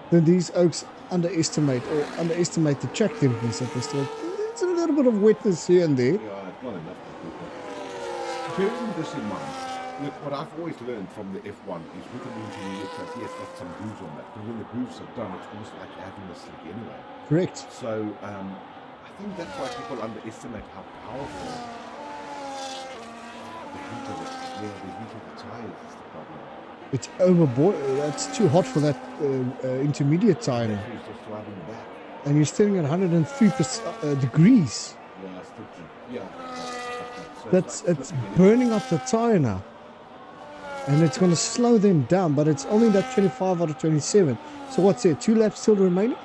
than these oaks underestimate the track dampness at this stage. It's a little bit of wetness here and there. Yeah, it's not enough for people. Bearing this in mind, look, what I've always learned from the F1 is with an intermediate track, yes, got some grooves on that, but when the grooves are done, it's almost like having a slick anyway. Correct. So, I think that's why people underestimate how powerful the heat of it, the heat of the tires is the problem. It's overboard. That's too hot for that intermediate time. Battery's just sliding back. And you're staring at 103 degrees. Yeah, still, yeah. That's it's burning up the tire now. And it's going to slow them down, but it's only that 25 out of 27. So what's there? 2 laps still remaining?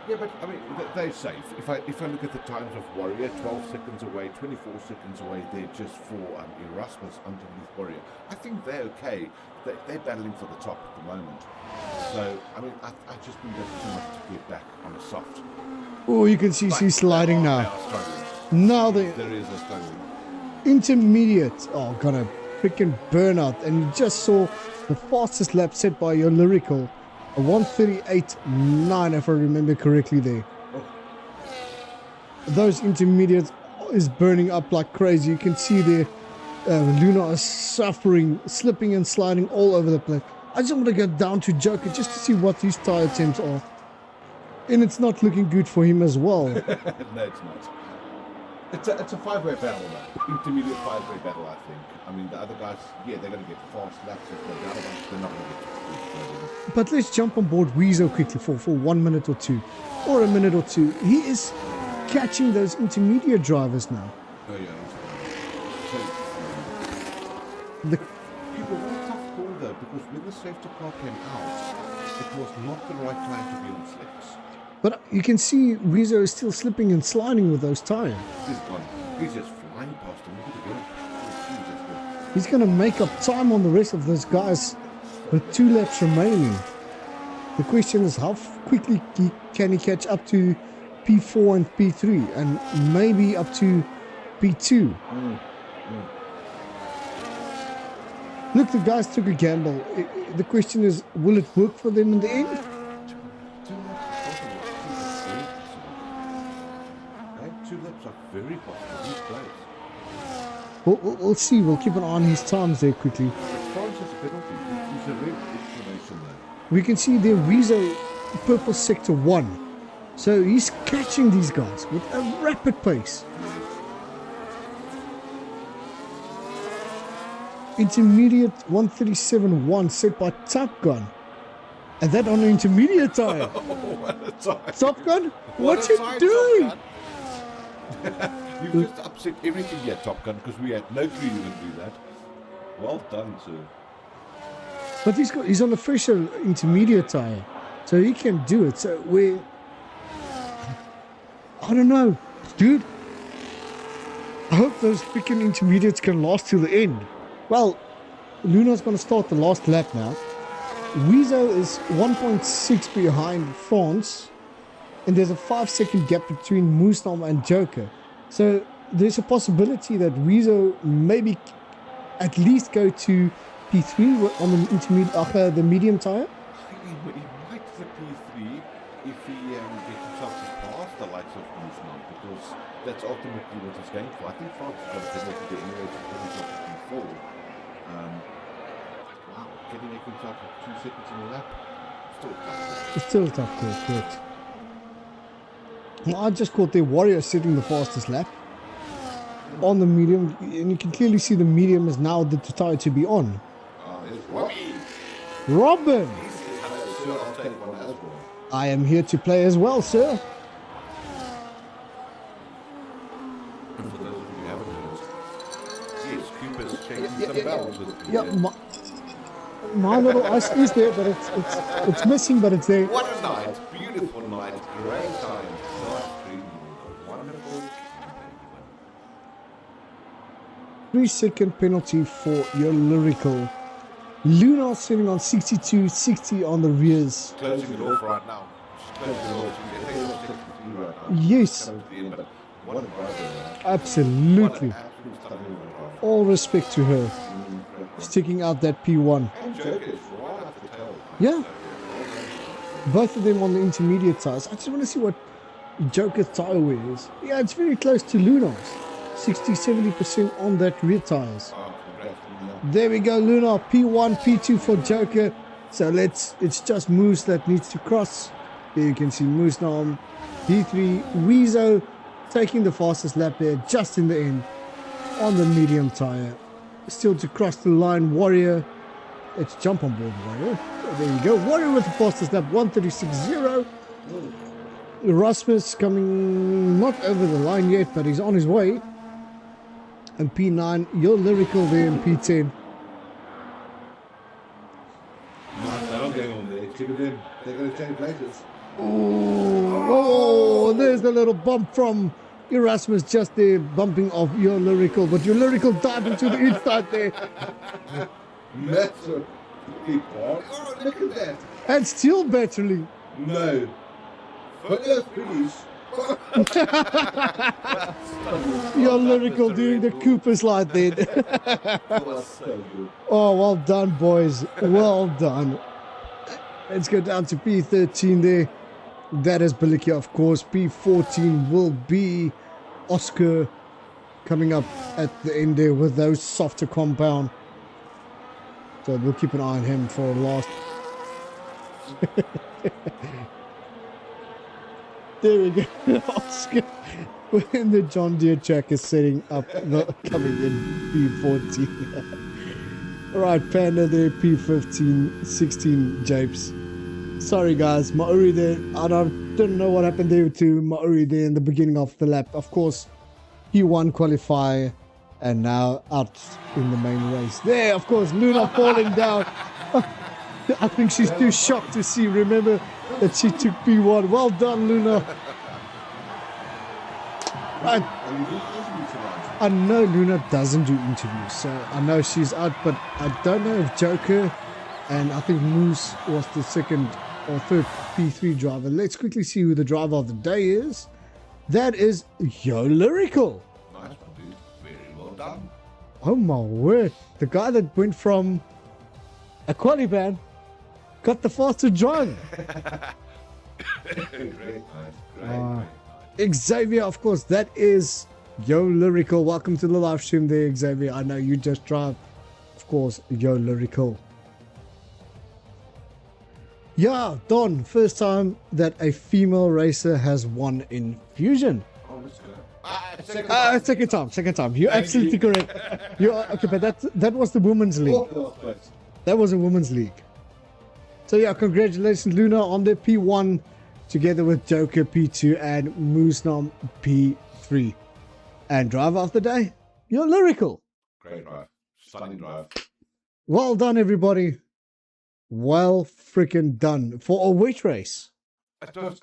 Yeah, but I mean, they're safe. If I look at the times of Warrior, 12 seconds away, 24 seconds away, they're just for Erasmus underneath Warrior. I think they're okay. They're battling for the top at the moment. So, I mean, I just think that's too much to get back on a soft. Oh, you can see she's sliding now. They are struggling. Now There is a struggling. intermediate. Oh, got a freaking burnout. And you just saw the fastest lap set by your Lyrical. A 1:38.9, if I remember correctly there. Those intermediates is burning up like crazy. You can see there Luna is suffering, slipping and sliding all over the place. I just want to go down to Joker just to see what his tire temps are. And it's not looking good for him as well. No, it's not. It's a five-way battle now. Intermediate five-way battle, I think. I mean, the other guys, yeah, they're going to get fast laps. The other ones, they're not going to get. But let's jump on board Weezo quickly for 1 minute or two. Or a minute or two. He is catching those intermediate drivers now. Oh, yeah. The People, what a tough call though, because when the safety car came out, it was not the right time to be on slicks. But you can see Weezo is still slipping and sliding with those tires. He's gone. He's just flying past him. Look at him. Jesus. He's going to make up time on the rest of those guys with 2 laps remaining. The question is how quickly can he catch up to P4 and P3 and maybe up to P2. Look, the guys took a gamble. The question is, will it work for them in the end? Two laps are very possible. He's close. We'll see. We'll keep an eye on his times there quickly. France has a penalty. He's a red explanation there. We can see there Weezo purple sector 1. So he's catching these guys with a rapid pace. Intermediate 137.1 set by Top Gun. And that on an intermediate tire. What a time. Top Gun, what a you time, doing? Top Gun. You've just upset everything here, Top Gun, because we had no clue you would do that. Well done, sir. But he's on a fresher intermediate tire, so he can do it. So I don't know, dude. I hope those freaking intermediates can last till the end. Well, Luna's going to start the last lap now. Weezo is 1.6 behind France, and there's a 5-second gap between Moosnam and Joker. So there's a possibility that Weezo maybe at least go to P3 on the intermediate, the medium tire. He might the P3 if he gets himself to pass the likes of Moosnam, because that's ultimately what he's going for. I think France has got a penalty there anyway to get himself to P4. Wow, getting himself 2 seconds in a lap. Still tough. It's still a tough call, correct. Well, I just caught their Warrior setting the fastest lap on the medium, and you can clearly see the medium is now the tire to be on. It's Robbie. Robin, Sure, I'll take one as well. I am here to play as well, sir. For those of you who haven't heard, yes, Cooper's changing some bells. Yeah, my little ice is there, but it's missing, but it's there. What a night. Beautiful night. Great time. Nice dream. Wonderful. 3-second penalty for your Lyrical. Luna sitting on 62-60 on the rears. Closing it off right now. She's closing it off. She's getting it right now. Yes, Coming to the end, but what a driver. absolutely. What an absolute stunning driver. All respect to her. Sticking out that P1. And Joker is right off the tail. Yeah. Both of them on the intermediate tires. I just want to see what Joker's tire wear is. Yeah, it's very close to Luna's. 60-70% on that rear tires. Oh, congrats, Luna. There we go, Luna. P1, P2 for Joker. So it's just Moose that needs to cross. There you can see Moose now. P3, Weezo taking the fastest lap there just in the end on the medium tire. Still to cross the line, Warrior. Let's jump on board, Warrior. There you go. Warrior with the fastest lap, 1:36.0. Erasmus coming not over the line yet, but he's on his way. and P9. You're lyrical there in P10. I'm going on there. Look at them. They're going to change places. Oh, there's the little bump from Erasmus just there, bumping off your lyrical, but your lyrical dived into the inside there. Massive. Oh, look at that. And still battery. No. But those pretties. Your lyrical doing the Cooper slide there. That was so good. Oh, well done, boys. Well done. Let's go down to P13 there. That is Bilikia, of course. P14 will be Oscar coming up at the end there with those softer compound. So we'll keep an eye on him for last. There we go. Oscar when the John Deere track is setting up, coming in P14. Alright, Panda there, P15, 16 Japes. Sorry guys, Maori there. I don't know what happened there to Maori there in the beginning of the lap. Of course, he won qualifier and now out in the main race. There, of course, Luna falling down. I think she's too shocked to see. Remember that she took P1. Well done, Luna. I know Luna doesn't do interviews, so I know she's out, but I don't know if Joker and I think Moose was the second or third P3 driver. Let's quickly see who the driver of the day is. That is Yo Lyrical. Nice one, dude. Very well done. Oh my word. The guy that went from a quali ban got the faster drive. Great, nice. Xavier, of course, that is Yo Lyrical. Welcome to the live stream there, Xavier. I know you just drive, of course, Yo Lyrical. Yeah, Don, first time that a female racer has won in Fusion. Oh, let's go. Second time. You're absolutely correct. You are okay, but that was the women's league. That was a women's league. So yeah, congratulations, Luna, on the P1, together with Joker P2 and Moosnam P3. And driver of the day, You're Lyrical. Great drive. Stunning drive. Well done, everybody. Well freaking done for a weight race. That was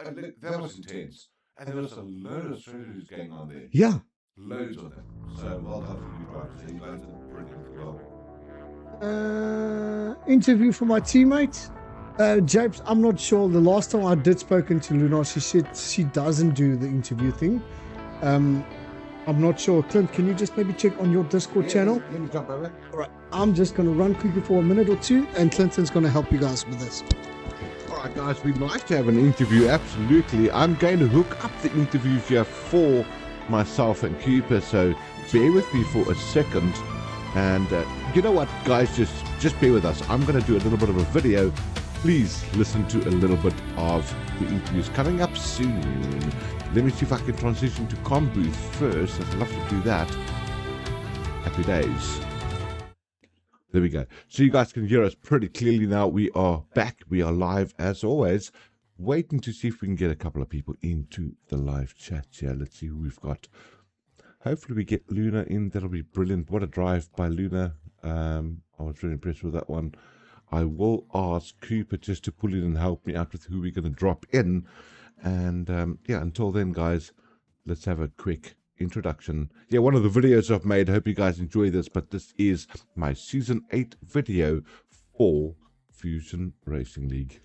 intense. And there was a load of strategies going on there. Yeah. Loads of them. So well done for you drivers. You guys did brilliant. Well. Interview for my teammate. Japes, I'm not sure. The last time I did spoken to Luna, she said she doesn't do the interview thing. I'm not sure. Clint, can you just maybe check on your Discord channel? Let me jump over. All right, I'm just going to run quickly for a minute or two, and Clinton's going to help you guys with this. All right, guys, we'd like to have an interview. Absolutely. I'm going to hook up the interviews here for myself and Cooper, so bear with me for a second. And you know what, guys, just bear with us. I'm going to do a little bit of a video. Please listen to a little bit of the interviews coming up soon. Let me see if I can transition to Com Booth first. I'd love to do that. Happy days. There we go. So you guys can hear us pretty clearly now. We are back. We are live as always. Waiting to see if we can get a couple of people into the live chat here. Let's see who we've got. Hopefully we get Luna in. That'll be brilliant. What a drive by Luna. I was really impressed with that one. I will ask Cooper just to pull in and help me out with who we're going to drop in. And yeah, until then, guys, let's have a quick introduction. Yeah, one of the videos I've made. I hope you guys enjoy this, but this is my Season 8 video for Fusion Racing League.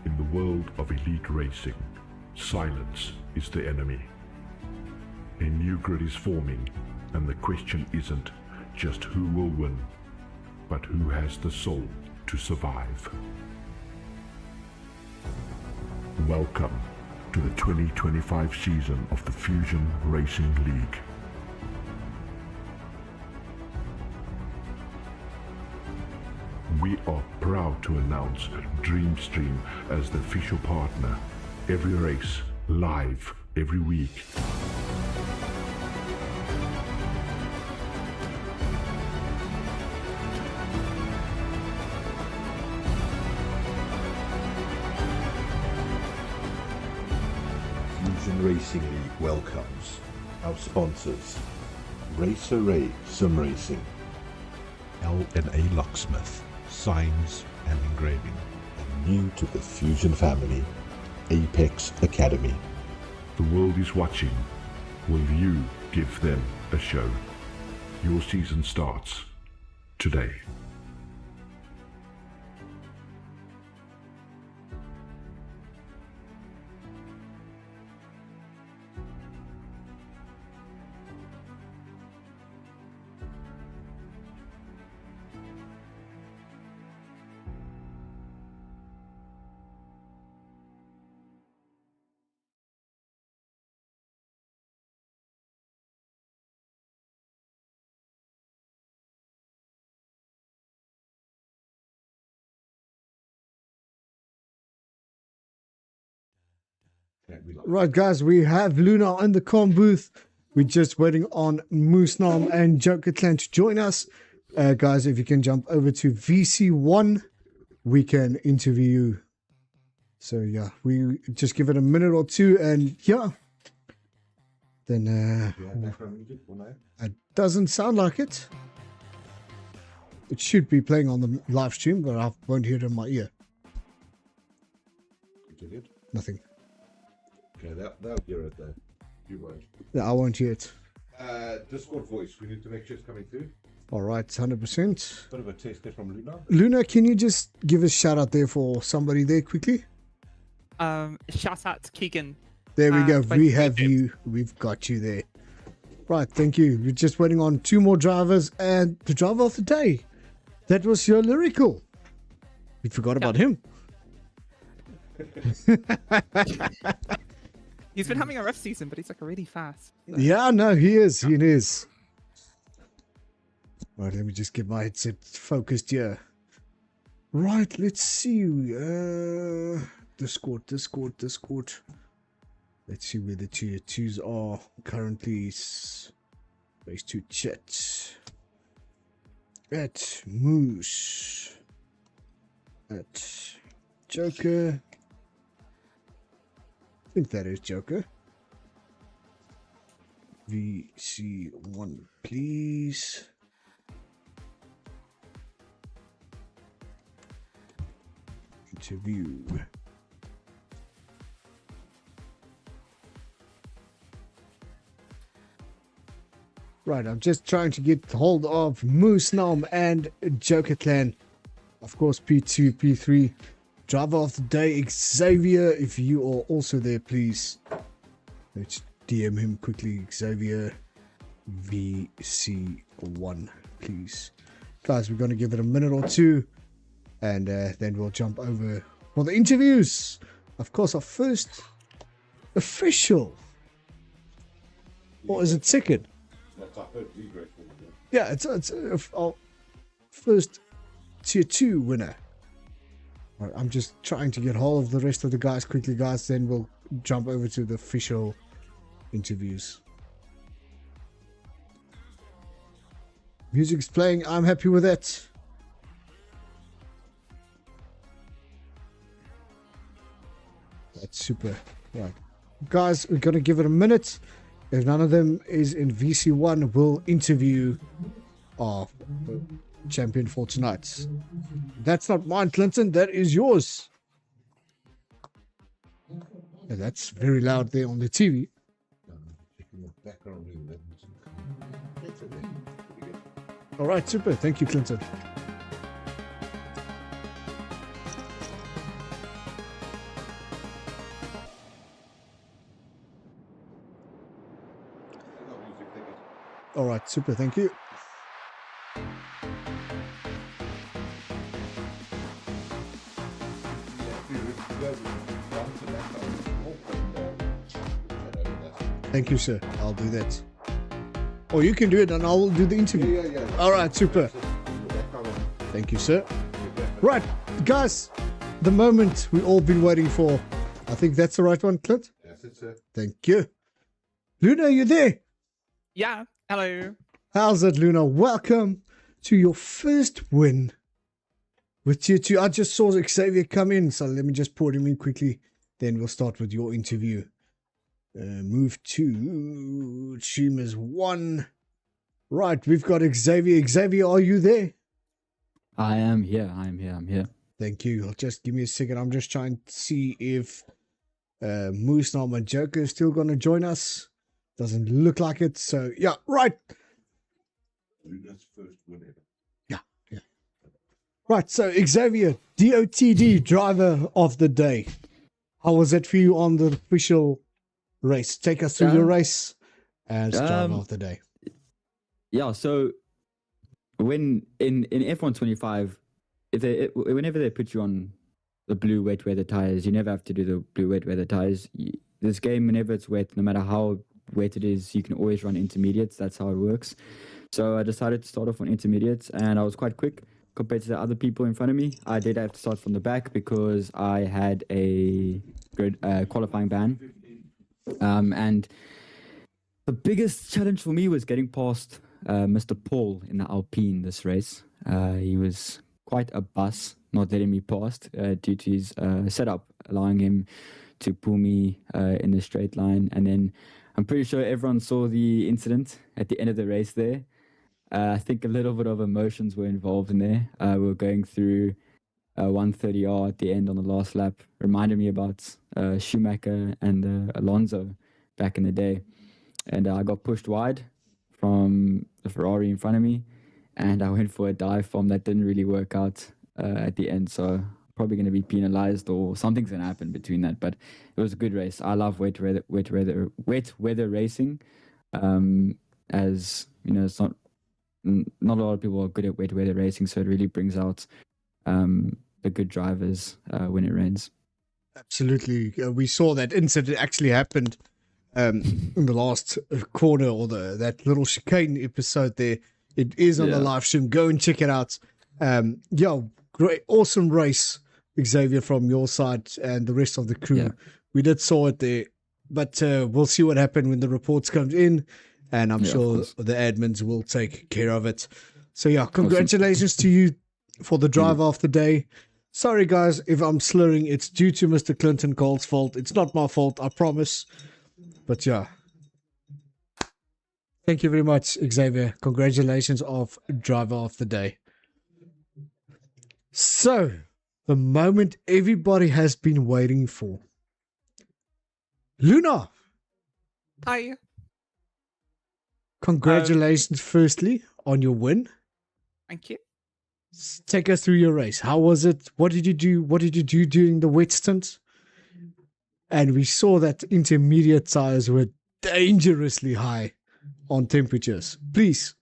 In the world of elite racing, silence is the enemy. A new grid is forming, and the question isn't just who will win, but who has the soul to survive. Welcome to the 2025 season of the Fusion Racing League. We are proud to announce Dreamstream as the official partner. Every race, live, every week. Fusion Racing League welcomes Our sponsors: Race Array Sim Racing, L&A Locksmith, Signs and Engraving, and new to the Fusion family, Apex Academy. The world is watching. Will you give them a show? Your season starts today. Right, guys, we have Luna in the comm booth. We're just waiting on Moose Nam and Joker Clan to join us. Guys, if you can jump over to VC1, we can interview you. So, yeah, we just give it a minute or two, and yeah. Then, it doesn't sound like it. It should be playing on the live stream, but I won't hear it in my ear. Nothing. Okay, they'll hear it though. You won't. Yeah, I won't hear it. Discord voice. We need to make sure it's coming through. All right, 100%. Bit of a test there from Luna. Luna, can you just give a shout out there for somebody there quickly? Shout out to Keegan. There we go. We 2022. have you. We've got you there. Right, thank you. We're just waiting on 2 more drivers and the driver of the day. That was your lyrical. We forgot about him. He's been having a rough season, but he's like really fast. Yeah, no, he is. He is. Right, let me just get my headset focused here. Right, let's see. Discord. Let's see where the tier 2s are currently. Space to chat. At Moose. At Joker. I think that is Joker. VC1, please. Interview. Right, I'm just trying to get hold of Moose Nam and Joker Clan. Of course, P2, P3. Driver of the day, Xavier. If you are also there, please. Let's DM him quickly. Xavier VC1, please. Guys, we're going to give it a minute or two. And then we'll jump over for the interviews. Of course, our first official. Or is it second? That's our first regret. Yeah, it's our first tier 2 winner. Right, I'm just trying to get hold of the rest of the guys quickly, guys. Then we'll jump over to the official interviews. Music's playing. I'm happy with it. That's super. Right, guys, we're gonna give it a minute. If none of them is in VC1, we'll interview our champion for tonight. That's not mine, Clinton. That is yours. And that's very loud there on the TV. All right, super. Thank you, Clinton. All right, super. Thank you. Thank you, sir. I'll do that. Or you can do it and I'll do the interview. Yeah. All right, super. Thank you, sir. Right, guys, the moment we all been waiting for. I think that's the right one, Clint. That's it, sir. Thank you. Luna, are you there? Yeah. Hello. How's it, Luna? Welcome to your first win with tier 2. I just saw Xavier come in, so let me just pour him in quickly. Then we'll start with your interview. Move to streamers 1. Right, we've got Xavier. Xavier, are you there? I am here. I'm here. Thank you. Just give me a second. I'm just trying to see if Moose Nama Joker is still going to join us. Doesn't look like it. So, yeah, right. Luna's first win ever. Yeah. Right, so Xavier, DOTD, driver of the day. How was it for you on the official race? Take us through your race as driver of the day. Yeah, so when in F125, whenever they put you on the blue wet weather tires, you never have to do the blue wet weather tires. This game, whenever it's wet, no matter how wet it is, you can always run intermediates. That's how it works. So I decided to start off on intermediates, and I was quite quick compared to the other people in front of me. I did have to start from the back because I had a good qualifying ban. And the biggest challenge for me was getting past Mr. Paul in the Alpine this race. He was quite a bus, not letting me past due to his setup, allowing him to pull me in the straight line. And then I'm pretty sure everyone saw the incident at the end of the race there. I think a little bit of emotions were involved in there. We were going through 130R at the end on the last lap. Reminded me about Schumacher and Alonso back in the day. And I got pushed wide from the Ferrari in front of me, and I went for a dive bomb that didn't really work out at the end. So probably going to be penalized or something's going to happen between that. But it was a good race. I love wet weather racing. As you know, it's not a lot of people are good at wet weather racing, so it really brings out the good drivers when it rains. Absolutely. We saw that incident actually happened in the last corner, or that little chicane episode there. It is on the live stream. Go and check it out. Great, awesome race, Xavier, from your side and the rest of the crew. Yeah. We did saw it there, but we'll see what happened when the reports comes in, and I'm sure the admins will take care of it. So yeah, congratulations to you for the drive of the day. Sorry guys if I'm slurring. It's due to Mr. Clinton Cole's fault. It's not my fault, I promise. But yeah. Thank you very much, Xavier. Congratulations of driver of the day. So, the moment everybody has been waiting for. Luna, Hi. congratulations firstly on your win. Thank you. Take us through your race. How was it? What did you do? What did you do during the wet stint? And we saw that intermediate tires were dangerously high on temperatures. Please,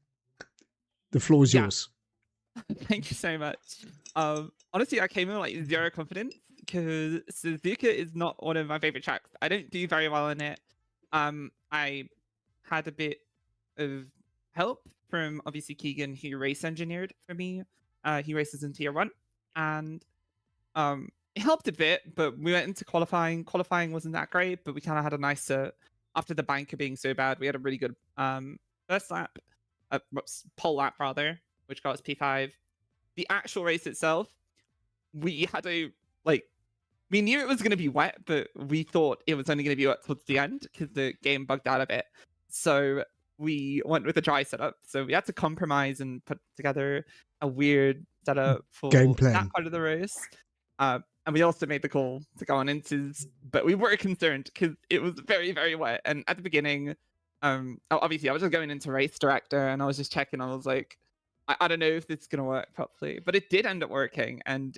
the floor is yours. Thank you so much. Honestly, I came in like zero confidence because Suzuka is not one of my favorite tracks. I don't do very well in it. I had a bit of help from obviously Keegan, who race engineered for me. He races in tier 1, and it helped a bit, but we went into qualifying. Qualifying wasn't that great, but we kind of had a nice after the banker being so bad, we had a really good first lap, pole lap rather, which got us P5. The actual race itself, we had we knew it was going to be wet, but we thought it was only going to be wet towards the end because the game bugged out a bit. So we went with a dry setup. So we had to compromise and put together a weird setup for Game plan. that part of the race. And we also made the call to go on inches, but we were concerned because it was very, very wet. And at the beginning, obviously I was just going into race director and I was just checking. I was like, I don't know if this is going to work properly, but it did end up working and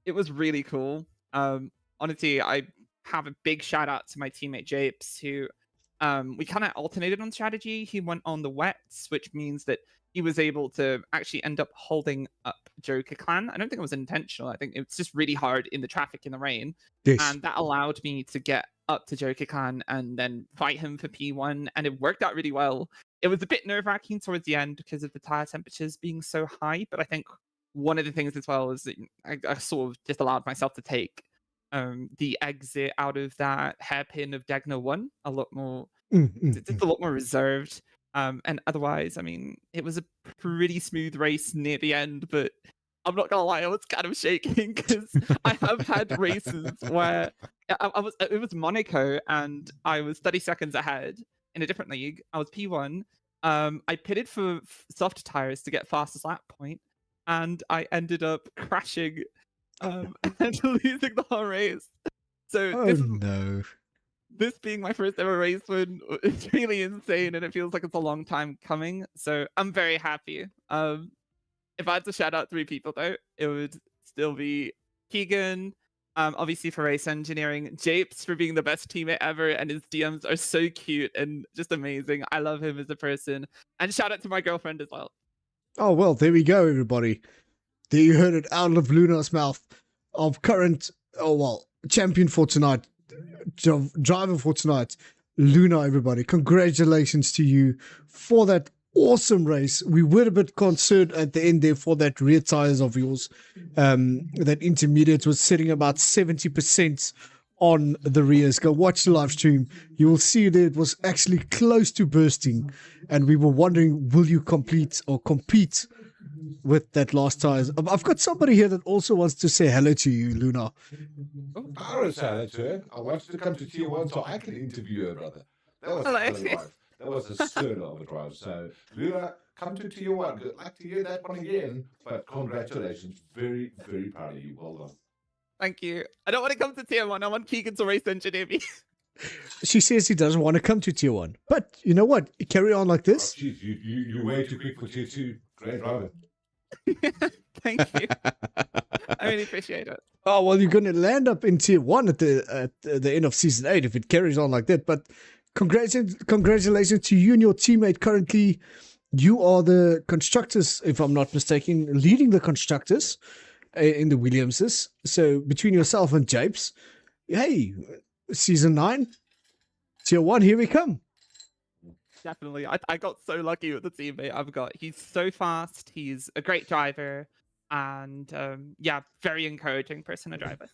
it was really cool. Honestly, I have a big shout out to my teammate Japes, who we kind of alternated on strategy. He went on the wets, which means that he was able to actually end up holding up Joker Clan. I don't think it was intentional. I think it was just really hard in the traffic in the rain. Yes. And that allowed me to get up to Joker Clan and then fight him for P1. And it worked out really well. It was a bit nerve-wracking towards the end because of the tire temperatures being so high. But I think one of the things as well is that I sort of just allowed myself to take the exit out of that hairpin of Degna 1 a lot more, just a lot more reserved. And otherwise, I mean, it was a pretty smooth race near the end, but I'm not gonna lie, I was kind of shaking because I have had races where It was Monaco, and I was 30 seconds ahead in a different league. I was P1. I pitted for soft tires to get fastest lap point, and I ended up crashing and losing the whole race. So Oh no. this being my first ever race win is really insane, and it feels like it's a long time coming. So I'm very happy. If I had to shout out 3 people though, it would still be Keegan, obviously for race engineering, Japes for being the best teammate ever, and his DMs are so cute and just amazing. I love him as a person, and shout out to my girlfriend as well. Oh well, there we go, everybody. There you heard it out of Luna's mouth. Of current, champion for tonight, driver for tonight, Luna. Everybody, congratulations to you for that awesome race. We were a bit concerned at the end there for that rear tires of yours. That intermediate was sitting about 70% on the rears. Go watch the live stream. You will see that it was actually close to bursting, and we were wondering, will you compete with that last tires? I've got somebody here that also wants to say hello to you, Luna. I don't say hello to her. I wanted to come to Tier 1 so I can interview her, brother. That was Hello. a drive. That was a sterling of a drive. So, Luna, come to Tier 1. I'd like to hear that one again. But congratulations. Very, very proud of you. Well done. Thank you. I don't want to come to tier 1. I want Keegan to race engineer me. She says he doesn't want to come to Tier 1. But you know what? Carry on like Oh, this. geez, you're way too quick for Tier 2. Great driver. Thank you. I really appreciate it. Oh, well, you're going to land up in Tier 1 at the end of Season 8 if it carries on like that. But congratulations to you and your teammate. Currently, you are the constructors, if I'm not mistaken, leading the constructors in the Williamses. So between yourself and Japes, hey, Season 9, Tier 1, here we come. Definitely. I got so lucky with the teammate I've got. He's so fast. He's a great driver. And very encouraging person to drive with.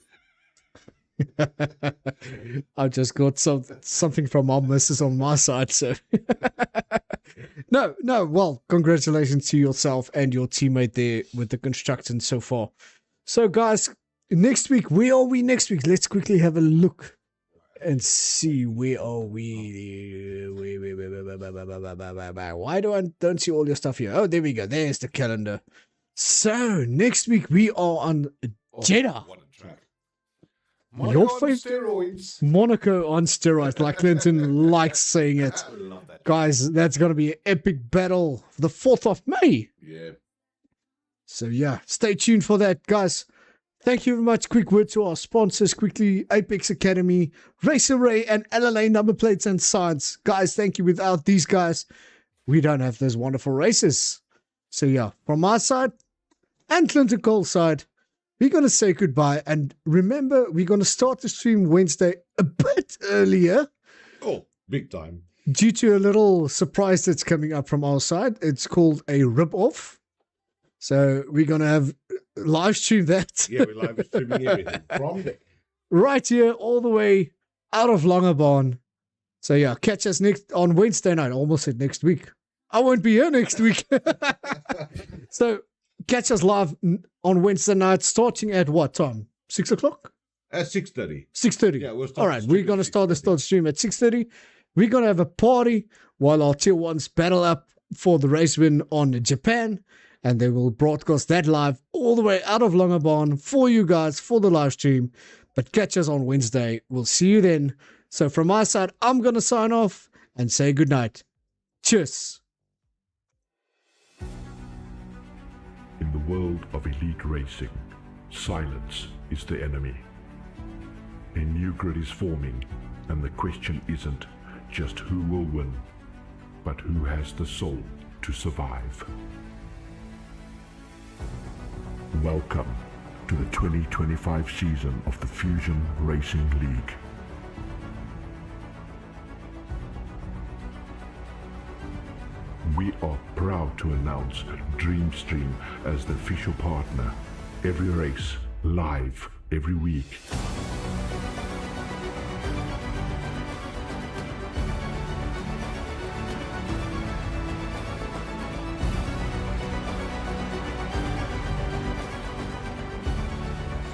I just got something from our missus on my side. So no. Well, congratulations to yourself and your teammate there with the construction so far. So guys, next week, where are we next week? Let's quickly have a look and see where are we. Why don't see all your stuff here? Oh, there we go. There's the calendar. So next week we are on Jeddah. What a track. Your Monaco on favorite steroids. Monaco on steroids, like Clinton likes saying it. I love that. Guys, that's going to be an epic battle the 4th of May. Yeah. So yeah, stay tuned for that, guys. Thank you very much. Quick word to our sponsors quickly. Apex Academy, Race Array, and LLA number plates and signs. Guys, thank you. Without these guys, we don't have those wonderful races. So yeah, from my side and Clinton Cole's side, we're going to say goodbye. And remember, we're going to start the stream Wednesday a bit earlier Oh, big time. due to a little surprise that's coming up from our side. It's called a rip-off. So we're going to have live stream that. Yeah, we're live streaming everything from there. Right here, all the way out of Langebaan. So yeah, catch us on Wednesday night. I almost said next week. I won't be here next week. So catch us live on Wednesday night, starting at what time? 6 o'clock? At 6:30. 6:30. Yeah, we'll start All the right, stream we're going to at start the 6:30. stream at 6:30. We're going to have a party while our tier ones battle up for the race win on Japan. And they will broadcast that live all the way out of Langebaan for you guys for the live stream. But catch us on Wednesday. We'll see you then. So from my side, I'm going to sign off and say goodnight. Cheers. In the world of elite racing, silence is the enemy. A new grid is forming, and the question isn't just who will win, but who has the soul to survive. Welcome to the 2025 season of the Fusion Racing League. We are proud to announce Dreamstream as the official partner. Every race, live, every week.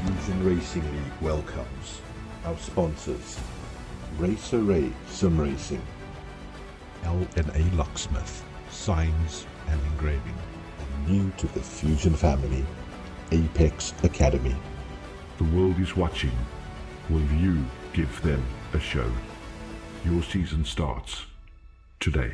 Fusion Racing League welcomes Our sponsors: Race Array Sim Racing, L&A Locksmith, Signs and Engraving, and new to the Fusion family, Apex Academy. The world is watching. Will you give them a show? Your season starts today.